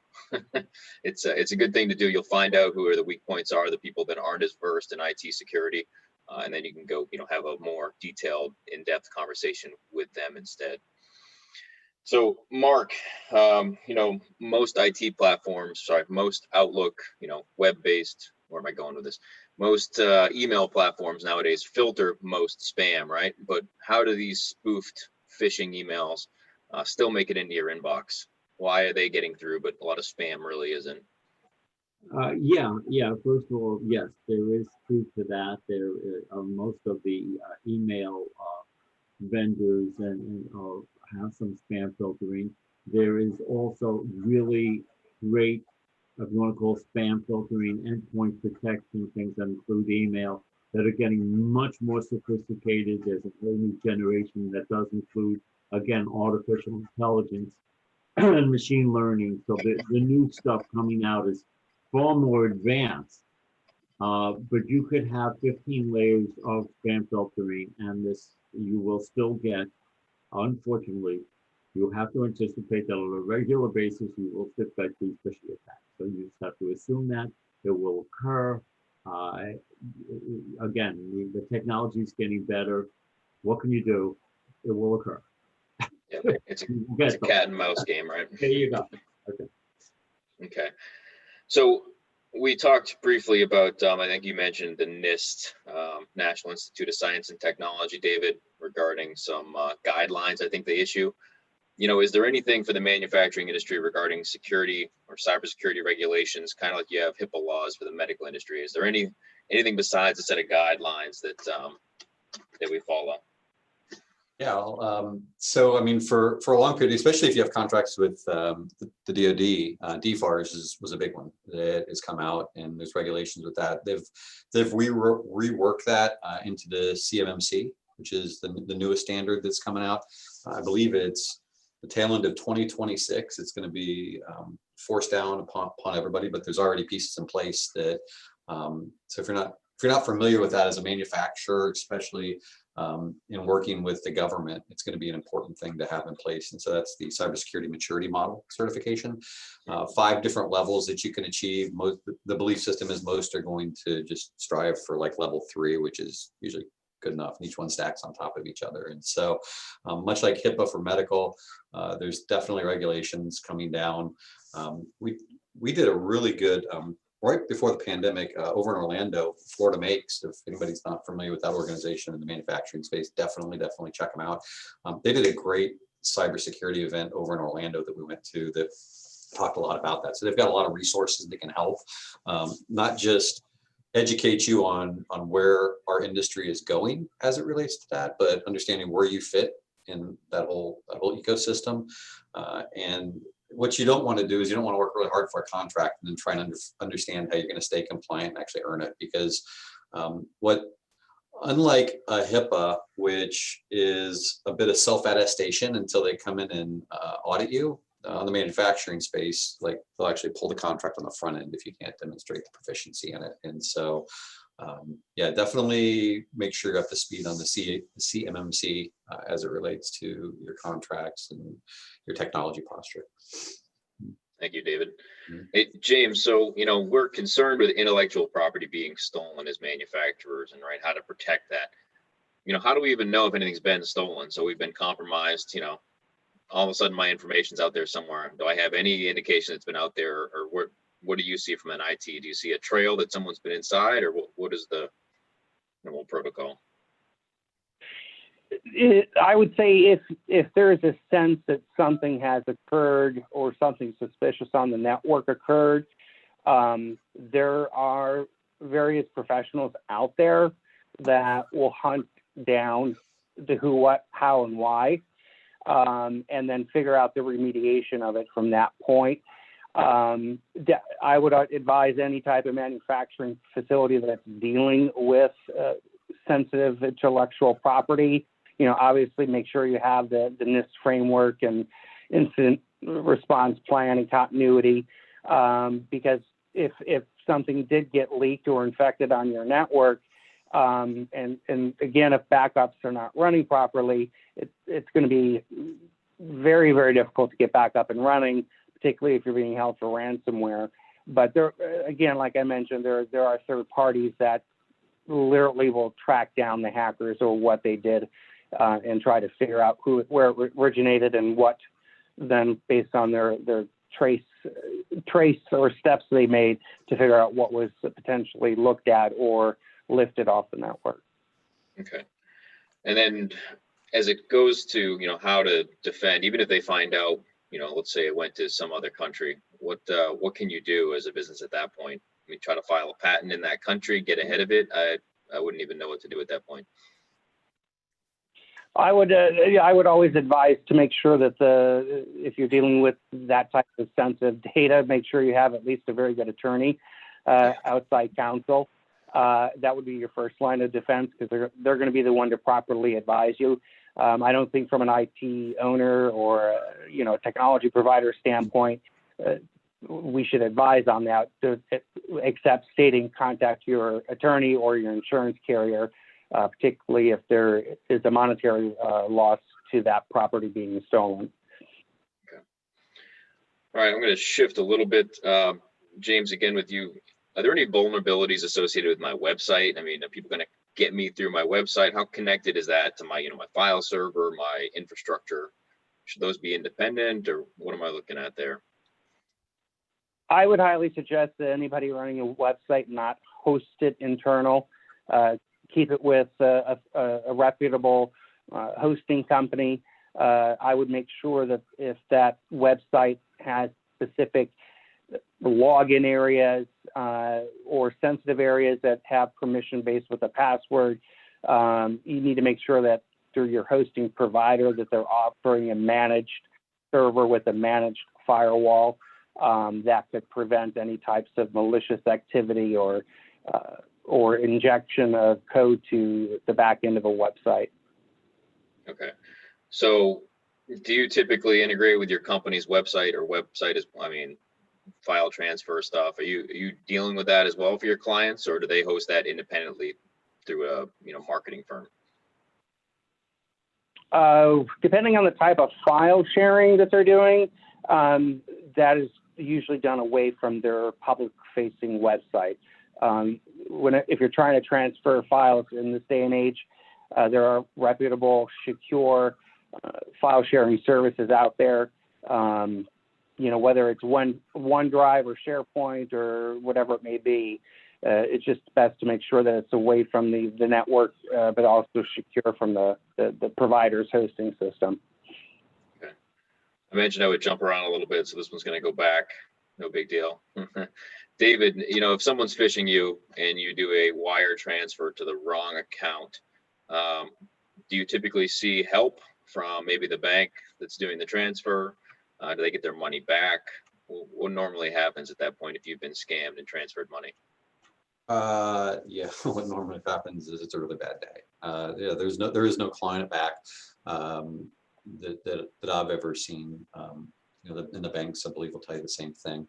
it's a good thing to do. You'll find out who the weak points are, the people that aren't as versed in IT security, and then you can go, have a more detailed, in-depth conversation with them instead. So Mark, most IT platforms, most Outlook, web-based, where am I going with this? Most email platforms nowadays filter most spam, right? But how do these spoofed phishing emails still make it into your inbox? Why are they getting through, but a lot of spam really isn't? Yeah. First of all, yes, there is truth to that. There are most of the email vendors and have some spam filtering. There is also really great, if you want to call spam filtering, endpoint protection, things that include email, that are getting much more sophisticated. There's a whole new generation that does include, again, artificial intelligence and machine learning. So the new stuff coming out is far more advanced. But you could have 15 layers of spam filtering, and this you will still get, unfortunately, you have to anticipate that on a regular basis, you will still get these phishing attacks. So you just have to assume that it will occur. Again, the technology is getting better. What can you do? It will occur. Yeah, it's a cat and mouse game, right? There you go. Okay. So we talked briefly about, I think you mentioned the NIST, National Institute of Science and Technology, David, regarding some guidelines I think they issue. Is there anything for the manufacturing industry regarding security or cybersecurity regulations, kind of like you have HIPAA laws for the medical industry? Is there anything besides a set of guidelines that we follow? Yeah, so I mean, for a long period, especially if you have contracts with the DoD, DFARS was a big one that has come out, and there's regulations with that. They've reworked that into the CMMC, which is the newest standard that's coming out. I believe it's the tail end of 2026. It's going to be forced down upon everybody, but there's already pieces in place that. So if you're not familiar with that as a manufacturer, especially in working with the government, it's going to be an important thing to have in place. And so that's the Cybersecurity Maturity Model certification. 5 different levels that you can achieve. The belief system is most are going to just strive for like level 3, which is usually good enough, and each one stacks on top of each other. And so much like HIPAA for medical, there's definitely regulations coming down. We did a really good right before the pandemic over in Orlando, Florida Makes. If anybody's not familiar with that organization in the manufacturing space, definitely check them out. They did a great cybersecurity event over in Orlando that we went to that talked a lot about that. So they've got a lot of resources that can help, not just educate you on where our industry is going as it relates to that, but understanding where you fit in that whole ecosystem. And what you don't want to do is you don't want to work really hard for a contract and then try and understand how you're going to stay compliant and actually earn it. Because unlike a HIPAA, which is a bit of self-attestation until they come in and audit you, on the manufacturing space, like they'll actually pull the contract on the front end if you can't demonstrate the proficiency in it. And so, yeah, definitely make sure you're up to speed on the CMMC as it relates to your contracts and your technology posture. Thank you, David. Mm-hmm. Hey, James, so, we're concerned with intellectual property being stolen as manufacturers, and how to protect that. How do we even know if anything's been stolen? So we've been compromised, all of a sudden my information's out there somewhere. Do I have any indication it's been out there, or what do you see from an IT? Do you see a trail that someone's been inside, or what is the normal protocol? I would say if there's a sense that something has occurred or something suspicious on the network occurred, there are various professionals out there that will hunt down the who, what, how, and why, and then figure out the remediation of it from that point. I would advise any type of manufacturing facility that's dealing with sensitive intellectual property, obviously make sure you have the NIST framework and incident response plan and continuity, because if something did get leaked or infected on your network, and again, if backups are not running properly, it's going to be very, very difficult to get back up and running, particularly if you're being held for ransomware. But there, again, like I mentioned, there are third parties that literally will track down the hackers or what they did, and try to figure out where it originated and what then, based on their trace or steps they made, to figure out what was potentially looked at or lifted off the network. Okay. And then as it goes to, how to defend, even if they find out, let's say it went to some other country, what can you do as a business at that point? I mean, try to file a patent in that country, get ahead of it. I wouldn't even know what to do at that point. I would always advise to make sure that if you're dealing with that type of sensitive data, make sure you have at least a very good attorney, outside counsel. That would be your first line of defense, because they're going to be the one to properly advise you. I don't think from an IT owner or a technology provider standpoint, we should advise on that, except stating contact your attorney or your insurance carrier, particularly if there is a monetary loss to that property being stolen. Okay. All right, I'm going to shift a little bit. James, again with you, are there any vulnerabilities associated with my website? I mean, are people going to get me through my website? How connected is that to my, my file server, my infrastructure? Should those be independent, or what am I looking at there? I would highly suggest that anybody running a website not host it internal. Keep it with a reputable hosting company. I would make sure that if that website has specific login areas or sensitive areas that have permission based with a password, you need to make sure that through your hosting provider that they're offering a managed server with a managed firewall that could prevent any types of malicious activity or injection of code to the back end of a website. Okay. So do you typically integrate with your company's website, or website is, file transfer stuff? Are you dealing with that as well for your clients, or do they host that independently through a marketing firm? Depending on the type of file sharing that they're doing, that is usually done away from their public-facing website. If you're trying to transfer files in this day and age, there are reputable, secure file sharing services out there. Whether it's OneDrive or SharePoint or whatever it may be, it's just best to make sure that it's away from the network, but also secure from the provider's hosting system. Okay. I mentioned I would jump around a little bit, so this one's going to go back. No big deal. David, if someone's phishing you and you do a wire transfer to the wrong account, do you typically see help from maybe the bank that's doing the transfer? Do they get their money back? What normally happens at that point if you've been scammed and transferred money? Yeah, what normally happens is it's a really bad day. There is no client back that I've ever seen. And the banks, I believe, will tell you the same thing.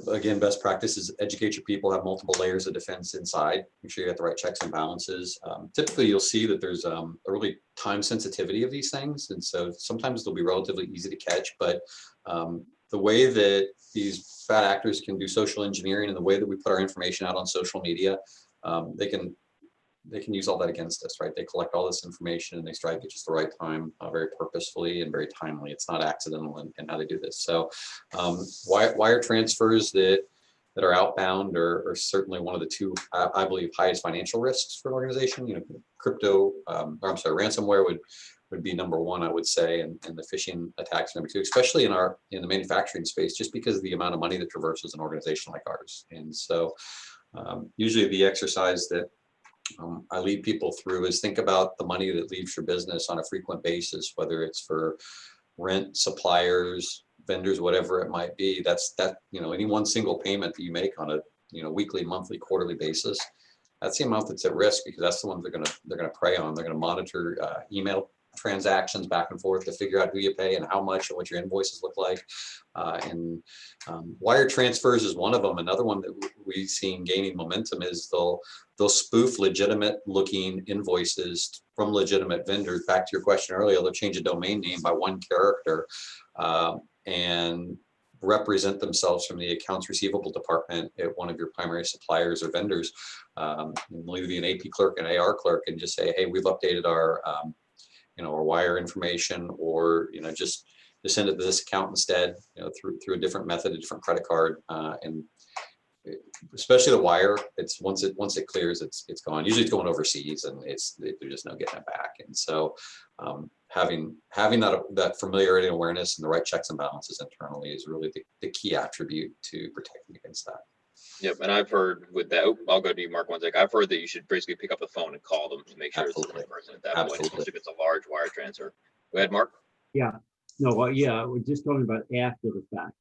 Again, best practice is educate your people, have multiple layers of defense inside, make sure you have the right checks and balances. Typically, you'll see that there's a really time sensitivity of these things. And so sometimes they'll be relatively easy to catch, but the way that these bad actors can do social engineering and the way that we put our information out on social media, they can they can use all that against us, right? They collect all this information and they strike at just the right time, very purposefully and very timely. It's not accidental in how they do this. So wire transfers that are outbound are certainly one of the two, I believe, highest financial risks for an organization. You know, crypto, or I'm sorry, ransomware would be number one, I would say, and the phishing attacks number two, especially in the manufacturing space, just because of the amount of money that traverses an organization like ours. And so usually the exercise that I lead people through is think about the money that leaves your business on a frequent basis, whether it's for rent, suppliers, vendors, whatever it might be. You know, any one single payment that you make on a, you know, weekly, monthly, quarterly basis, that's the amount that's at risk, because that's the ones they're gonna prey on. They're gonna monitor email transactions back and forth to figure out who you pay and how much and what your invoices look like. Wire transfers is one of them. Another one that we've seen gaining momentum is they'll spoof legitimate looking invoices from legitimate vendors. Back to your question earlier, they'll change a domain name by one character and represent themselves from the accounts receivable department at one of your primary suppliers or vendors. And they'll either be an AP clerk, an AR clerk, and just say, hey, we've updated our you know, our wire information, or, you know, just send it to this account instead, you know, through a different method, a different credit card. And especially the wire, it's once it clears, it's gone. Usually it's going overseas, and there's just no getting it back. And so having that familiarity and awareness and the right checks and balances internally is really the key attribute to protecting against that. Yep, and I've heard with that, I'll go to you, Mark, one sec. I've heard that you should basically pick up the phone and call them to make sure it's the right person at that point, especially if it's a large wire transfer. Go ahead, Mark. Yeah, no, well, yeah, we're just talking about after the fact,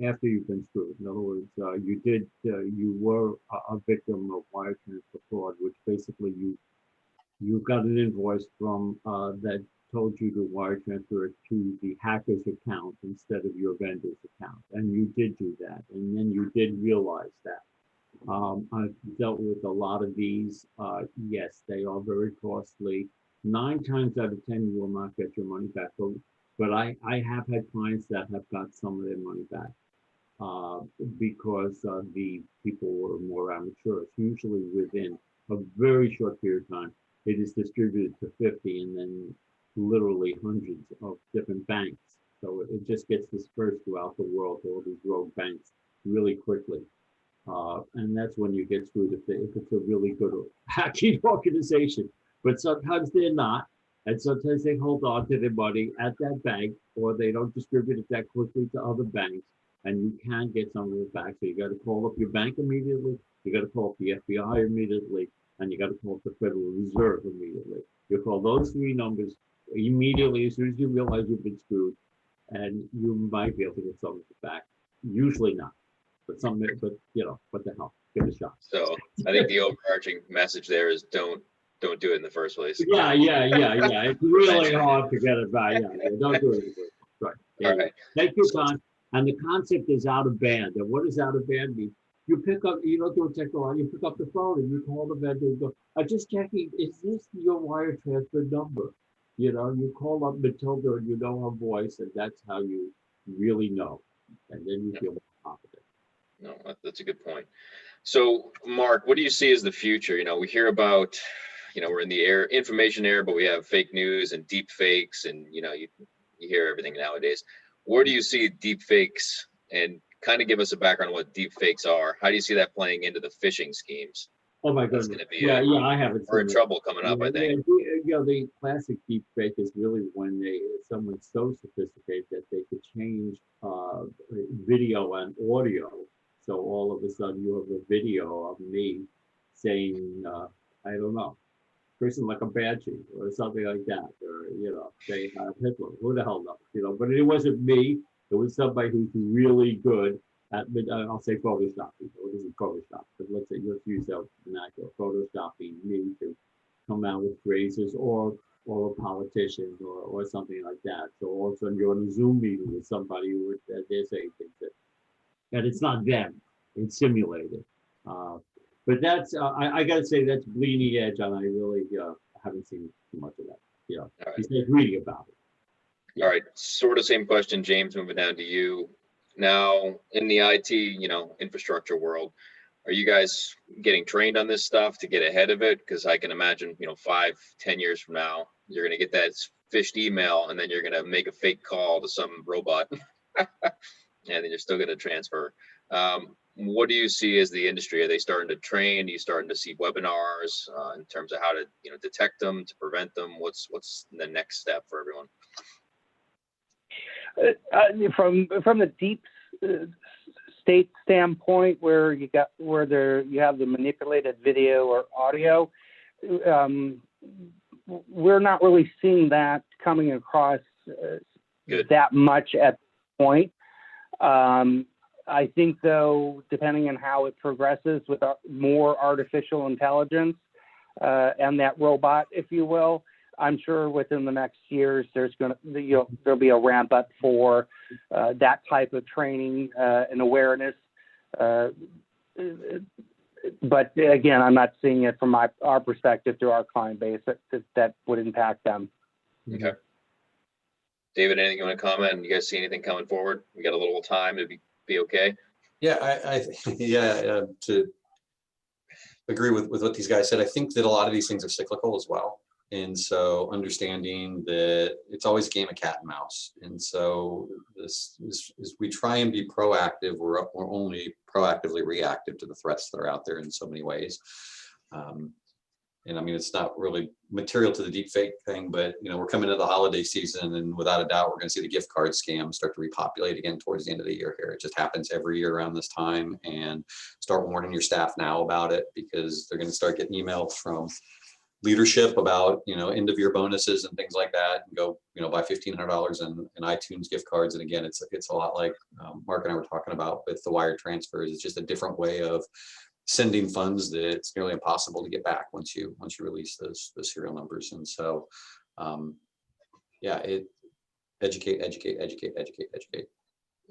after you've been screwed. In other words, you were a victim of wire transfer fraud, which basically you got an invoice from that told you to wire transfer it to the hacker's account instead of your vendor's account. And you did do that. And then you did realize that. I've dealt with a lot of these. Yes, they are very costly. 9 times out of 10, you will not get your money back. But I have had clients that have got some of their money back because the people were more amateur. It's usually within a very short period of time. It is distributed to 50 and then literally hundreds of different banks. So it just gets dispersed throughout the world to all these rogue banks really quickly. And that's when you get screwed if it's a really good hacking organization. But sometimes they're not. And sometimes they hold on to their money at that bank, or they don't distribute it that quickly to other banks. And you can get some of it back. So you got to call up your bank immediately. You got to call up the FBI immediately. And you got to call up the Federal Reserve immediately. You call those 3 numbers immediately as soon as you realize you've been screwed, and you might be able to get some of it back. Usually not, but you know, what the hell? Give it a shot. So I think the overarching message there is don't do it in the first place. Yeah. It's really hard to get it back. Yeah. Don't do it in the first place. Right. All right. Take your time. And the concept is out of band. And what does out of band mean? You pick up, you don't do a technology, you pick up the phone and you call the vendor and go, I'm just checking, is this your wire transfer number? You know, you call up Matilda and you know her voice, and that's how you really know. And then you feel more confident. No, that's a good point. So, Mark, what do you see as the future? You know, we hear about, you know, we're in the information era, but we have fake news and deep fakes, and, you know, you hear everything nowadays. Where do you see deep fakes, and kind of give us a background on what deep fakes are? How do you see that playing into the phishing schemes? Oh my goodness. Yeah, I haven't. We're in trouble coming up, I think. You know, the classic deep fake is really when someone's so sophisticated that they could change video and audio. So all of a sudden you have a video of me saying, I don't know, person like a Banshee or something like that, or, you know, say Hitler, who the hell knows, you know, but it wasn't me. It was somebody who's really good at, I'll say photoshopping, or this is Photoshop, but let's use that vernacular, photoshopping me to come out with phrases, or a politician, or something like that. So all of a sudden you're on a Zoom meeting with somebody who they're saying things that it's not them, it's simulated. But that's, I gotta say, that's bleeding edge, and I really haven't seen too much of that. Yeah, Right. He's like reading about it. All right, sort of same question, James, moving down to you. Now, in the IT, you know, infrastructure world, Are you guys getting trained on this stuff to get ahead of it? Because I can imagine, 5-10 years from now, you're going to get that phished email, and then you're going to make a fake call to some robot, and then you're still going to transfer. What do you see as the industry? Are they starting to train? Are you starting to see webinars in terms of how to, detect them, to prevent them? What's the next step for everyone? From the deep state standpoint, where you have the manipulated video or audio, we're not really seeing that coming across that much at this point. I think, though, depending on how it progresses with more artificial intelligence and that robot, if you will, I'm sure within the next years there'll be a ramp up for that type of training and awareness. But again, I'm not seeing it from our perspective through our client base that would impact them. Okay. David, anything you want to comment? You guys see anything coming forward? We got a little time to be okay. Yeah, to agree with what these guys said. I think that a lot of these things are cyclical as well. And so understanding that it's always a game of cat and mouse. And so this is we try and be proactive. We're only proactively reactive to the threats that are out there in so many ways. And I mean, it's not really material to the deep fake thing, but we're coming to the holiday season, and without a doubt, we're going to see the gift card scam start to repopulate again towards the end of the year here. It just happens every year around this time, and start warning your staff now about it, because they're going to start getting emails from leadership about end of year bonuses and things like that, and go buy $1,500 in iTunes gift cards. And again, it's a lot like Mark and I were talking about with the wire transfers. It's just a different way of sending funds that it's nearly impossible to get back once you release those serial numbers. And so educate.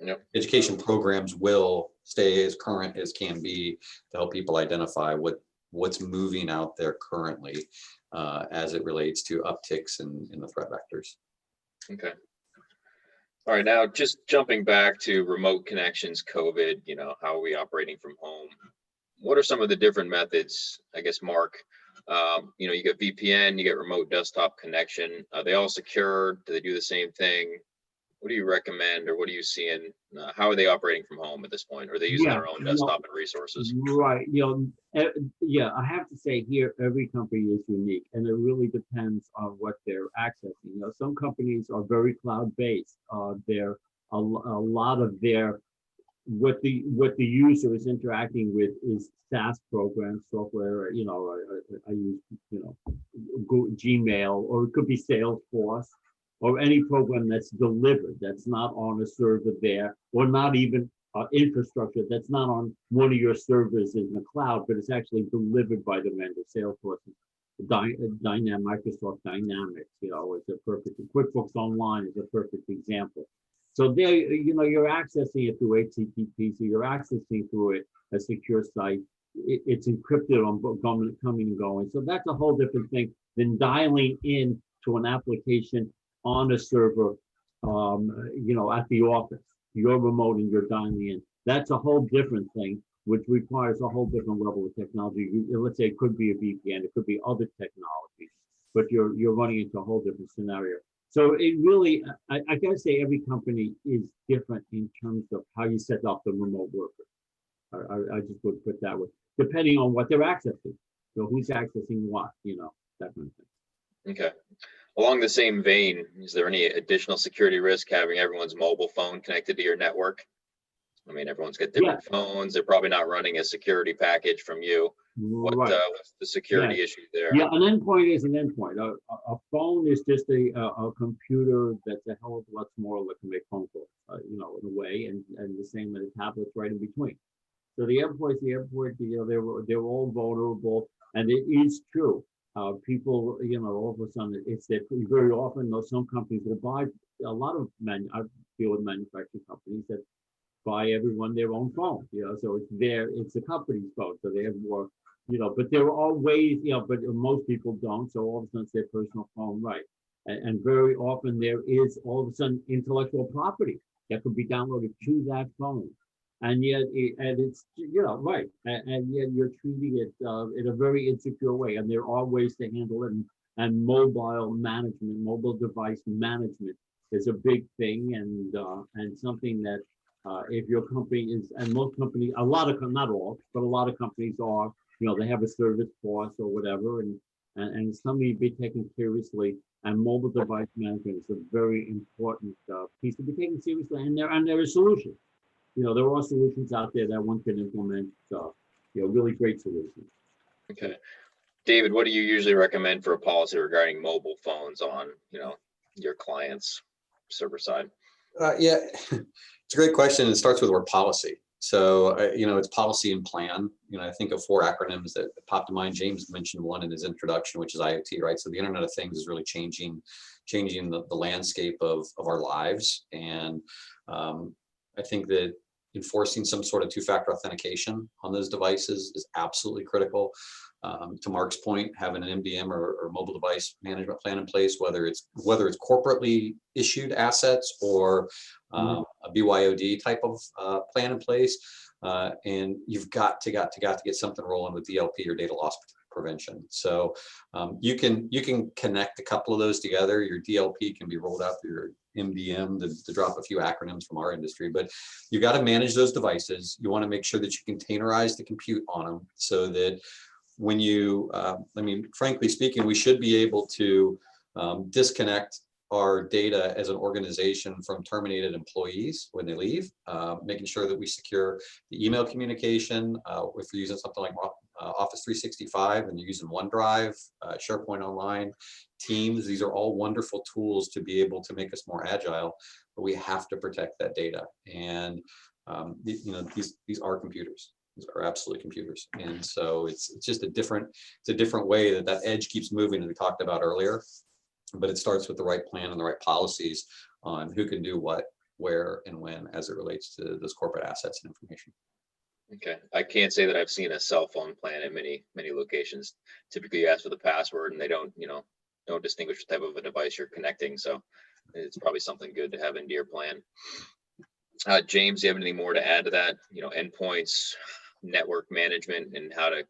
Yep. Education programs will stay as current as can be to help people identify what's moving out there currently as it relates to upticks in the threat vectors. Okay. All right, now just jumping back to remote connections, COVID, how are we operating from home? What are some of the different methods? I guess, Mark, you got VPN, you get remote desktop connection. Are they all secure? Do they do the same thing? What do you recommend, or what are you seeing? How are they operating from home at this point? Are they using their own desktop and resources? Right. I have to say here, every company is unique, and it really depends on what they're accessing. Some companies are very cloud-based. They're a lot of their what the user is interacting with is SaaS programs, software. I use Google, Gmail, or it could be Salesforce, or any program that's delivered, that's not on a server there, or not even infrastructure that's not on one of your servers in the cloud, but it's actually delivered by the vendor. Salesforce, Microsoft Dynamics, it's a perfect. QuickBooks Online is a perfect example. So there, you're accessing it through HTTP, so you're accessing through a secure site. It's encrypted on coming and going. So that's a whole different thing than dialing in to an application on a server, at the office. You're remote and you're dialing in. That's a whole different thing, which requires a whole different level of technology. Let's say it could be a VPN, it could be other technologies, but you're running into a whole different scenario. So it really, I gotta say, every company is different in terms of how you set up the remote worker. I just would put that way, depending on what they're accessing. So who's accessing what, that kind of thing. Okay. Along the same vein, is there any additional security risk having everyone's mobile phone connected to your network? I mean, everyone's got different phones. They're probably not running a security package from you. What's the security issue there? Yeah, an endpoint is an endpoint. A phone is just a computer that's a hell of a lot smaller that can make phone calls, in a way, and the same with the tablets right in between. So the endpoint, they're all vulnerable, and it is true. People, all of a sudden, it's that very often, some companies will buy a lot of I deal with manufacturing companies that buy everyone their own phone, so it's the company's phone, so they have more, but there are ways, but most people don't, so all of a sudden it's their personal phone, right? And very often there is all of a sudden intellectual property that could be downloaded to that phone. And yet, and it's, right, and yet you're treating it in a very insecure way. And there are ways to handle it. And mobile management, mobile device management is a big thing, and something that if your company is, and most companies, a lot of, not all, but a lot of companies are, they have a service force or whatever, and it's something to be taken seriously. And mobile device management is a very important piece to be taken seriously. And there are solutions. There are solutions out there that one can implement, really great solutions. Okay. David, what do you usually recommend for a policy regarding mobile phones on, your client's server side? Yeah, it's a great question. It starts with the word policy. So, it's policy and plan. I think of 4 acronyms that popped to mind. James mentioned one in his introduction, which is IoT, right? So the Internet of Things is really changing the landscape of our lives. And I think that enforcing some sort of 2-factor authentication on those devices is absolutely critical. To Mark's point, having an MDM or mobile device management plan in place, whether it's corporately issued assets or a BYOD type of plan in place, and you've got to get something rolling with DLP or data loss prevention. So you can connect a couple of those together. Your DLP can be rolled out through your MDM, to drop a few acronyms from our industry, but you got to manage those devices. You want to make sure that you containerize the compute on them so that when you, frankly speaking, we should be able to disconnect our data as an organization from terminated employees when they leave, making sure that we secure the email communication. If we're using something like Office 365 and you're using OneDrive, SharePoint Online, Teams, these are all wonderful tools to be able to make us more agile, but we have to protect that data. And these are computers. These are absolutely computers. And so it's just a different way that edge keeps moving, as we talked about earlier. But it starts with the right plan and the right policies on who can do what, where, and when, as it relates to those corporate assets and information. Okay, I can't say that I've seen a cell phone plan in many locations. Typically, you ask for the password, and they don't distinguish what type of a device you're connecting. So it's probably something good to have into your plan. James, do you have anything more to add to that? Endpoints, network management, and how to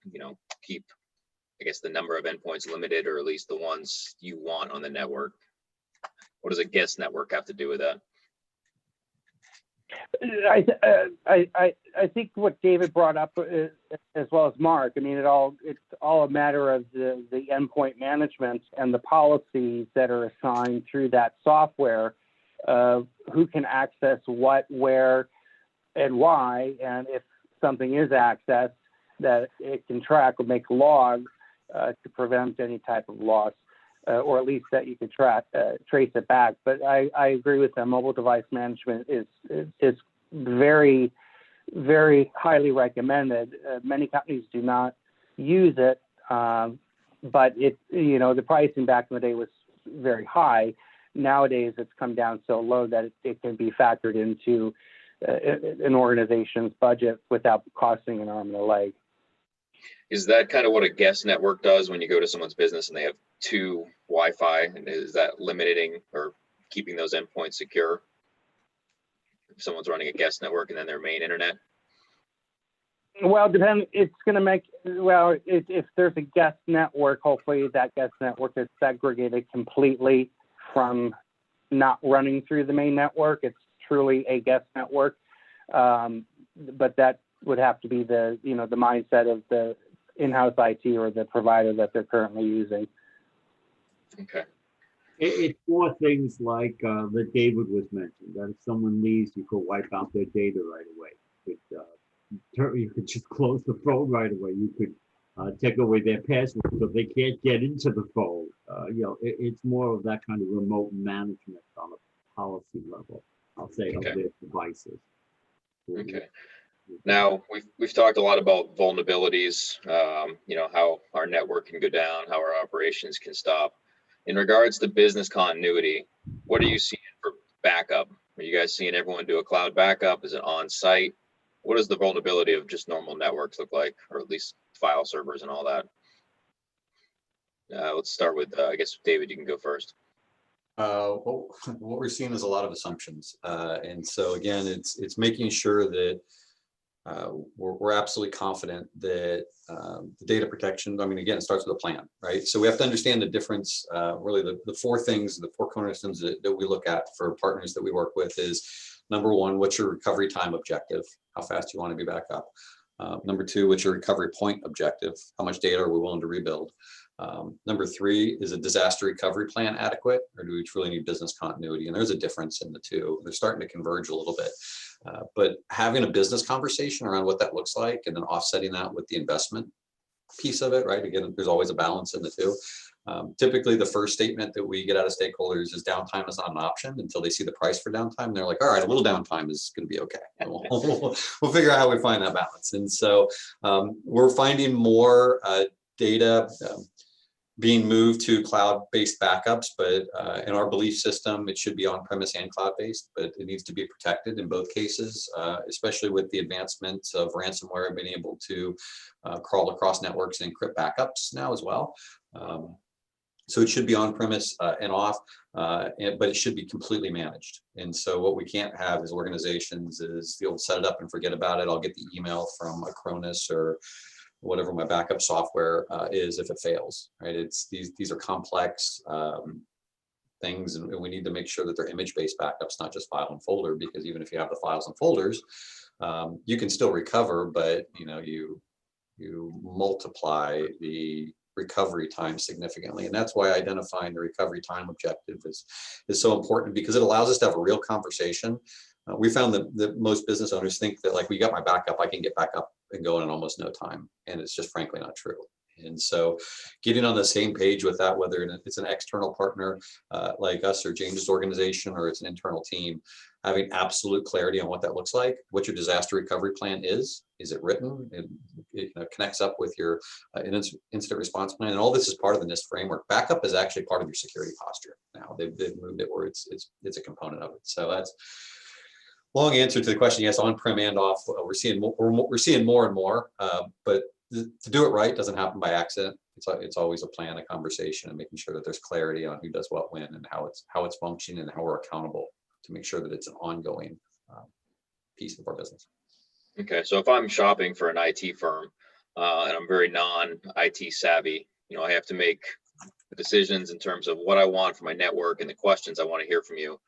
keep, I guess, the number of endpoints limited, or at least the ones you want on the network. What does a guest network have to do with that? I think what David brought up, as well as Mark, it's all a matter of the endpoint management and the policies that are assigned through that software of who can access what, where, and why, and if something is accessed, that it can track or make logs to prevent any type of loss, or at least that you can trace it back. But I agree with them. Mobile device management is very, very highly recommended. Many companies do not use it, but the pricing back in the day was very high. Nowadays, it's come down so low that it can be factored into an organization's budget without costing an arm and a leg. Is that kind of what a guest network does when you go to someone's business and they have 2 Wi-Fi? And is that limiting or keeping those endpoints secure? If someone's running a guest network and then their main internet? Well, it's going to make, if there's a guest network, hopefully that guest network is segregated completely from not running through the main network. It's truly a guest network. But that would have to be the mindset of the in-house IT or the provider that they're currently using. Okay. It's more things like that David was mentioned, that if someone leaves, you could wipe out their data right away. You could just close the phone right away. You could take away their password so they can't get into the phone. It's more of that kind of remote management on a policy level, I'll say, of their devices. Okay. Now we've talked a lot about vulnerabilities, how our network can go down, how our operations can stop. In regards to business continuity, what are you seeing for backup? Are you guys seeing everyone do a cloud backup? Is it on site? What does the vulnerability of just normal networks look like, or at least file servers and all that? Let's start with, I guess, David, you can go first. What we're seeing is a lot of assumptions. And so again, it's making sure that we're absolutely confident that the data protection, I mean, again, it starts with a plan, right? So we have to understand the difference, really the four things, the four cornerstones that we look at for partners that we work with is, number one, what's your recovery time objective? How fast you want to be back up? Number two, what's your recovery point objective? How much data are we willing to rebuild? Number three, is a disaster recovery plan adequate, or do we truly need business continuity? And there's a difference in the two. They're starting to converge a little bit. But having a business conversation around what that looks like and then offsetting that with the investment piece of it, right? Again, there's always a balance in the two. Typically, the first statement that we get out of stakeholders is downtime is not an option until they see the price for downtime. They're like, all right, a little downtime is going to be okay. We'll figure out how we find that balance. And so we're finding more data being moved to cloud-based backups, but in our belief system, it should be on-premise and cloud-based, but it needs to be protected in both cases, especially with the advancements of ransomware being able to crawl across networks and encrypt backups now as well. So it should be on-premise and off, but it should be completely managed. And so what we can't have as organizations is the old set it up and forget about it. I'll get the email from Acronis or whatever my backup software is if it fails, right? It's these are complex things, and we need to make sure that they're image-based backups, not just file and folder, because even if you have the files and folders, you can still recover, but you multiply the recovery time significantly. And that's why identifying the recovery time objective is so important, because it allows us to have a real conversation. We found that most business owners think that, like, we got my backup, I can get back up and go in almost no time. And it's just frankly not true. And so getting on the same page with that, whether it's an external partner like us or James's organization, or it's an internal team, having absolute clarity on what that looks like, what your disaster recovery plan is it written? It connects up with your incident response plan, and all this is part of the NIST framework. Backup is actually part of your security posture now. They've moved it where it's a component of it. So that's long answer to the question. Yes, on-prem and off, we're seeing more and more, but to do it right doesn't happen by accident. It's always a plan, a conversation, and making sure that there's clarity on who does what when and how it's functioning and how we're accountable to make sure that it's an ongoing piece of our business. Okay, so if I'm shopping for an IT firm and I'm very non-IT savvy, I have to make decisions in terms of what I want for my network and the questions I want to hear from you.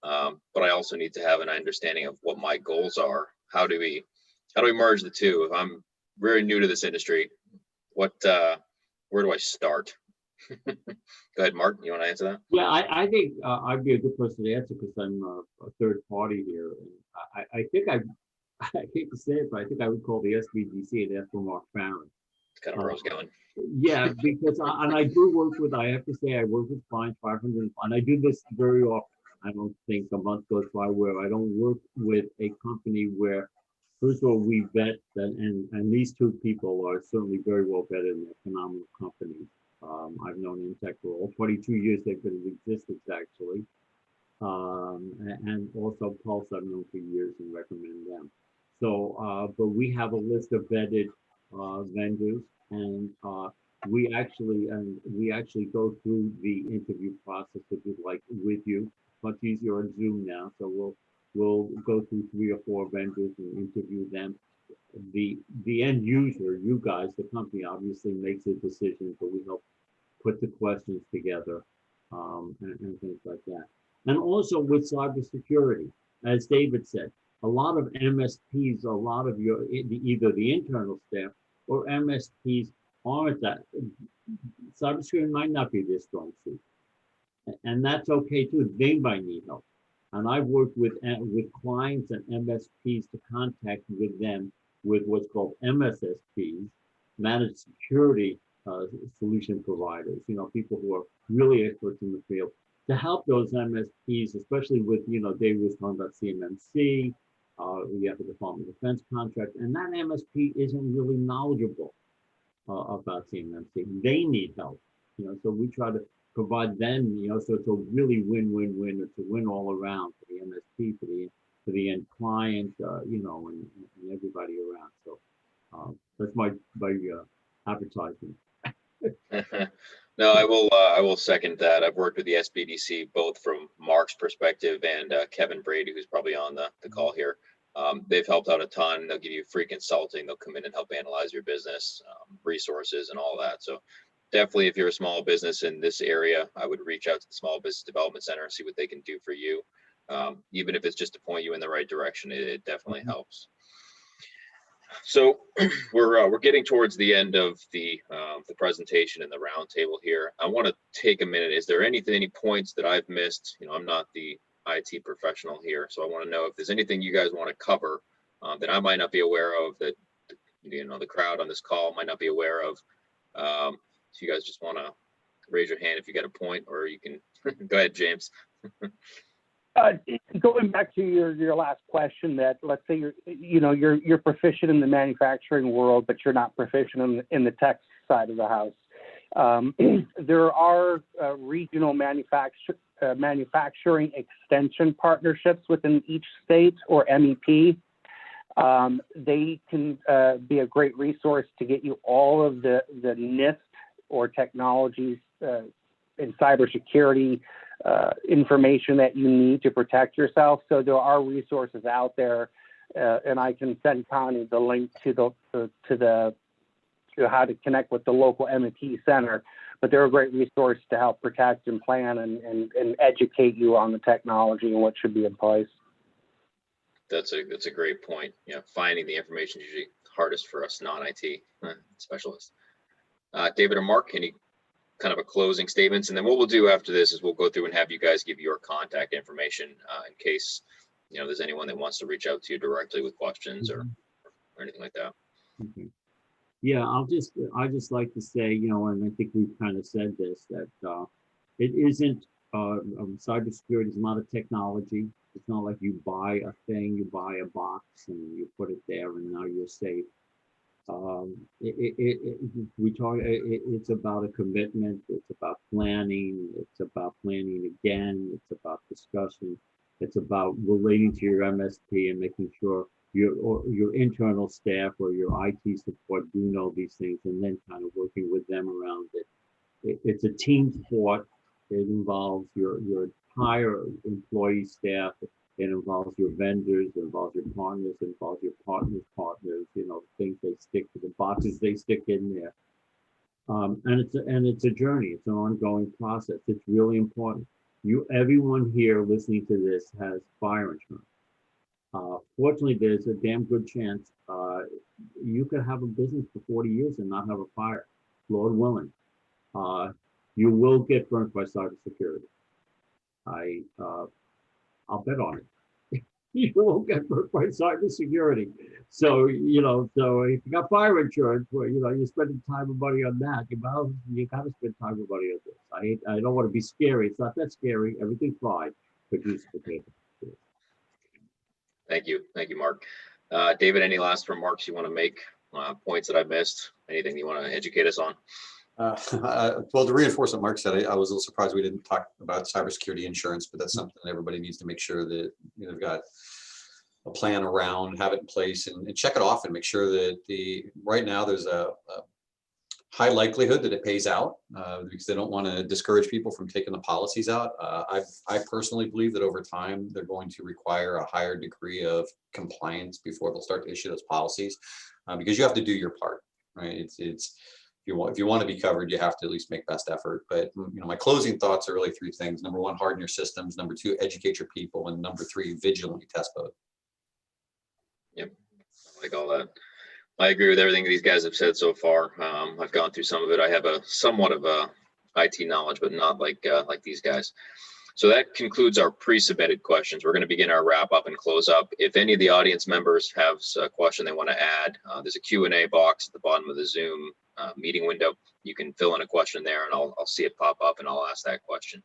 But I also need to have an understanding of what my goals are. How do we merge the two? If I'm very new to this industry, where do I start? Go ahead, Mark. You want to answer that? Yeah, I think I'd be a good person to answer, because I'm a third party here. And I think I hate to say it, but I think I would call the SBDC and ask for Mark Farron. That's kind of where I was going. Yeah, because I do work with, I have to say, I work with clients 500, and I do this very often. I don't think a month goes by where I don't work with a company where, first of all, we vet that, and these two people are certainly very well vetted, and they're phenomenal companies. I've known Intech for all 22 years they've been in existence, actually. And also Pulse I've known for years and recommend them. So, but we have a list of vetted vendors, and we actually go through the interview process, if you'd like, with you. Much easier on Zoom now, so we'll go through 3 or 4 vendors and interview them. The end user, you guys, the company, obviously makes a decision, but we help put the questions together and things like that. And also with cybersecurity, as David said, a lot of MSPs, a lot of either the internal staff or MSPs aren't that. Cybersecurity might not be their strong suit. And that's okay too. They might need help. And I've worked with clients and MSPs to contact with them with what's called MSSPs, managed security solution providers, people who are really experts in the field, to help those MSPs, especially with, Dave was talking about CMMC, we have the Department of Defense contract, and that MSP isn't really knowledgeable about CMMC. They need help, so we try to provide them, so it's a really win-win-win. It's a win all around for the MSP, for the end client, and everybody around. So that's my advertisement. No, I will second that. I've worked with the SBDC both from Mark's perspective and Kevin Brady, who's probably on the call here. They've helped out a ton. They'll give you free consulting. They'll come in and help analyze your business, resources and all that. So definitely, if you're a small business in this area, I would reach out to the Small Business Development Center and see what they can do for you. Even if it's just to point you in the right direction, it definitely helps. So we're getting towards the end of the presentation and the roundtable here. I want to take a minute. Is there any points that I've missed? You know, I'm not the IT professional here, so I want to know if there's anything you guys want to cover that I might not be aware of, that the crowd on this call might not be aware of. So you guys just want to raise your hand if you got a point, or you can go ahead, James. Going back to your last question, that let's say you're proficient in the manufacturing world, but you're not proficient in the tech side of the house. There are regional manufacturing extension partnerships within each state, or MEP. They can be a great resource to get you all of the NIST or technologies in cybersecurity information that you need to protect yourself. So there are resources out there, and I can send Connie the link to how to connect with the local MEP center. But they're a great resource to help protect and plan and educate you on the technology and what should be in place. That's a great point. Finding the information is usually hardest for us non-IT specialists. David or Mark, any kind of a closing statements? And then what we'll do after this is we'll go through and have you guys give your contact information in case there's anyone that wants to reach out to you directly with questions or anything like that. Okay. Yeah, I just like to say, and I think we've kind of said this, that it isn't cybersecurity is not a technology. It's not like you buy a thing, you buy a box and you put it there and now you're safe. It's about a commitment. It's about planning. It's about planning again. It's about discussion. It's about relating to your MSP and making sure your internal staff or your IT support do know these things, and then kind of working with them around it. It's a team sport. It involves your entire employee staff. It involves your vendors, it involves your partners, it involves your partners, things they stick to, the boxes they stick in there. And it's a journey, it's an ongoing process. It's really important. Everyone here listening to this has fire insurance. Fortunately, there's a damn good chance you could have a business for 40 years and not have a fire, Lord willing. You will get burnt by cybersecurity. I'll bet on it. You won't get burnt by cybersecurity. So, so if you got fire insurance, where you're spending time and money on that, you gotta spend time and money on this. I don't want to be scary. It's not that scary. Everything's fine. But use the paper. Thank you, Mark. David, any last remarks you want to make? Points that I missed? Anything you want to educate us on? Well, to reinforce what Mark said, I was a little surprised we didn't talk about cybersecurity insurance, but that's something that everybody needs to make sure that they've got a plan around, have it in place, and check it off and make sure that right now there's a high likelihood that it pays out because they don't want to discourage people from taking the policies out. I personally believe that over time they're going to require a higher degree of compliance before they'll start to issue those policies because you have to do your part, right? If you want to be covered, you have to at least make best effort. But my closing thoughts are really three things. Number one, harden your systems. Number two, educate your people. And number three, vigilantly test both. Yep, I like all that. I agree with everything these guys have said so far. I've gone through some of it. I have a somewhat of a IT knowledge, but not like these guys. So that concludes our pre-submitted questions. We're going to begin our wrap up and close up. If any of the audience members have a question they want to add, there's a Q&A box at the bottom of the Zoom meeting window. You can fill in a question there and I'll see it pop up and I'll ask that question.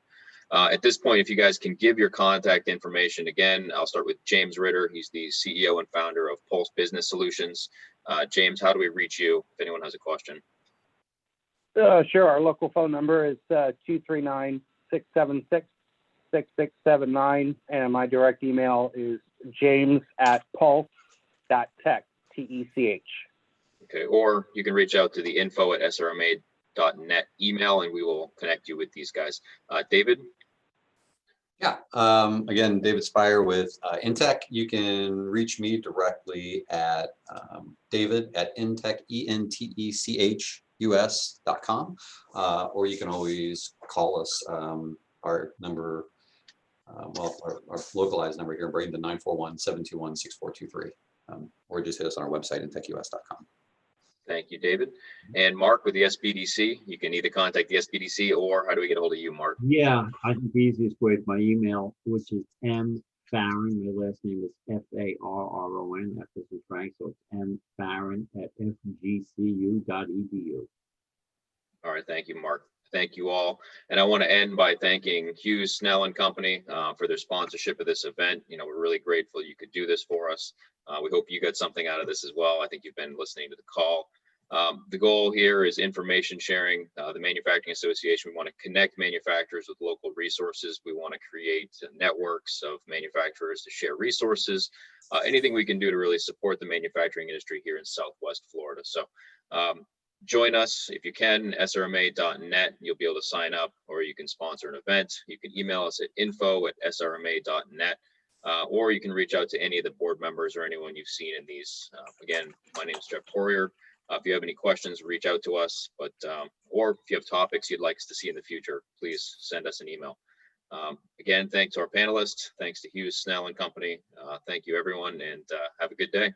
At this point, if you guys can give your contact information again, I'll start with James Ritter. He's the CEO and founder of Pulse Business Solutions. James, how do we reach you if anyone has a question? Sure. Our local phone number is 239-676-6679. And my direct email is james@pulse.tech, TECH. Okay, or you can reach out to the info@srma.net email and we will connect you with these guys. David? Yeah, again, David Spire with Intech. You can reach me directly at David@intech, ENTECHUS.com, or you can always call us. Our number, our localized number here in Bradenton, 941-721-6423, or just hit us on our website, intechus.com. Thank you, David. And Mark with the SBDC, you can either contact the SBDC or how do we get a hold of you, Mark? Yeah, I think the easiest way is my email, which is mfarron. My last name is Farron. F as in Frank, so it's mfarron@fgcu.edu. All right, thank you, Mark. Thank you all. And I want to end by thanking Hughes, Snell and Company for their sponsorship of this event. You know, we're really grateful you could do this for us. We hope you got something out of this as well. I think you've been listening to the call. The goal here is information sharing. The Manufacturing Association, we want to connect manufacturers with local resources. We want to create networks of manufacturers to share resources. Anything we can do to really support the manufacturing industry here in Southwest Florida. So join us if you can, srma.net. You'll be able to sign up, or you can sponsor an event. You can email us at info@srma.net, or you can reach out to any of the board members or anyone you've seen in these. Again, my name is Jeff Poirier. If you have any questions, reach out to us. But or if you have topics you'd like us to see in the future, please send us an email. Again, thanks to our panelists. Thanks to Hughes, Snell and Company. Thank you, everyone, and have a good day.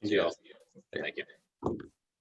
See you all. Thank you.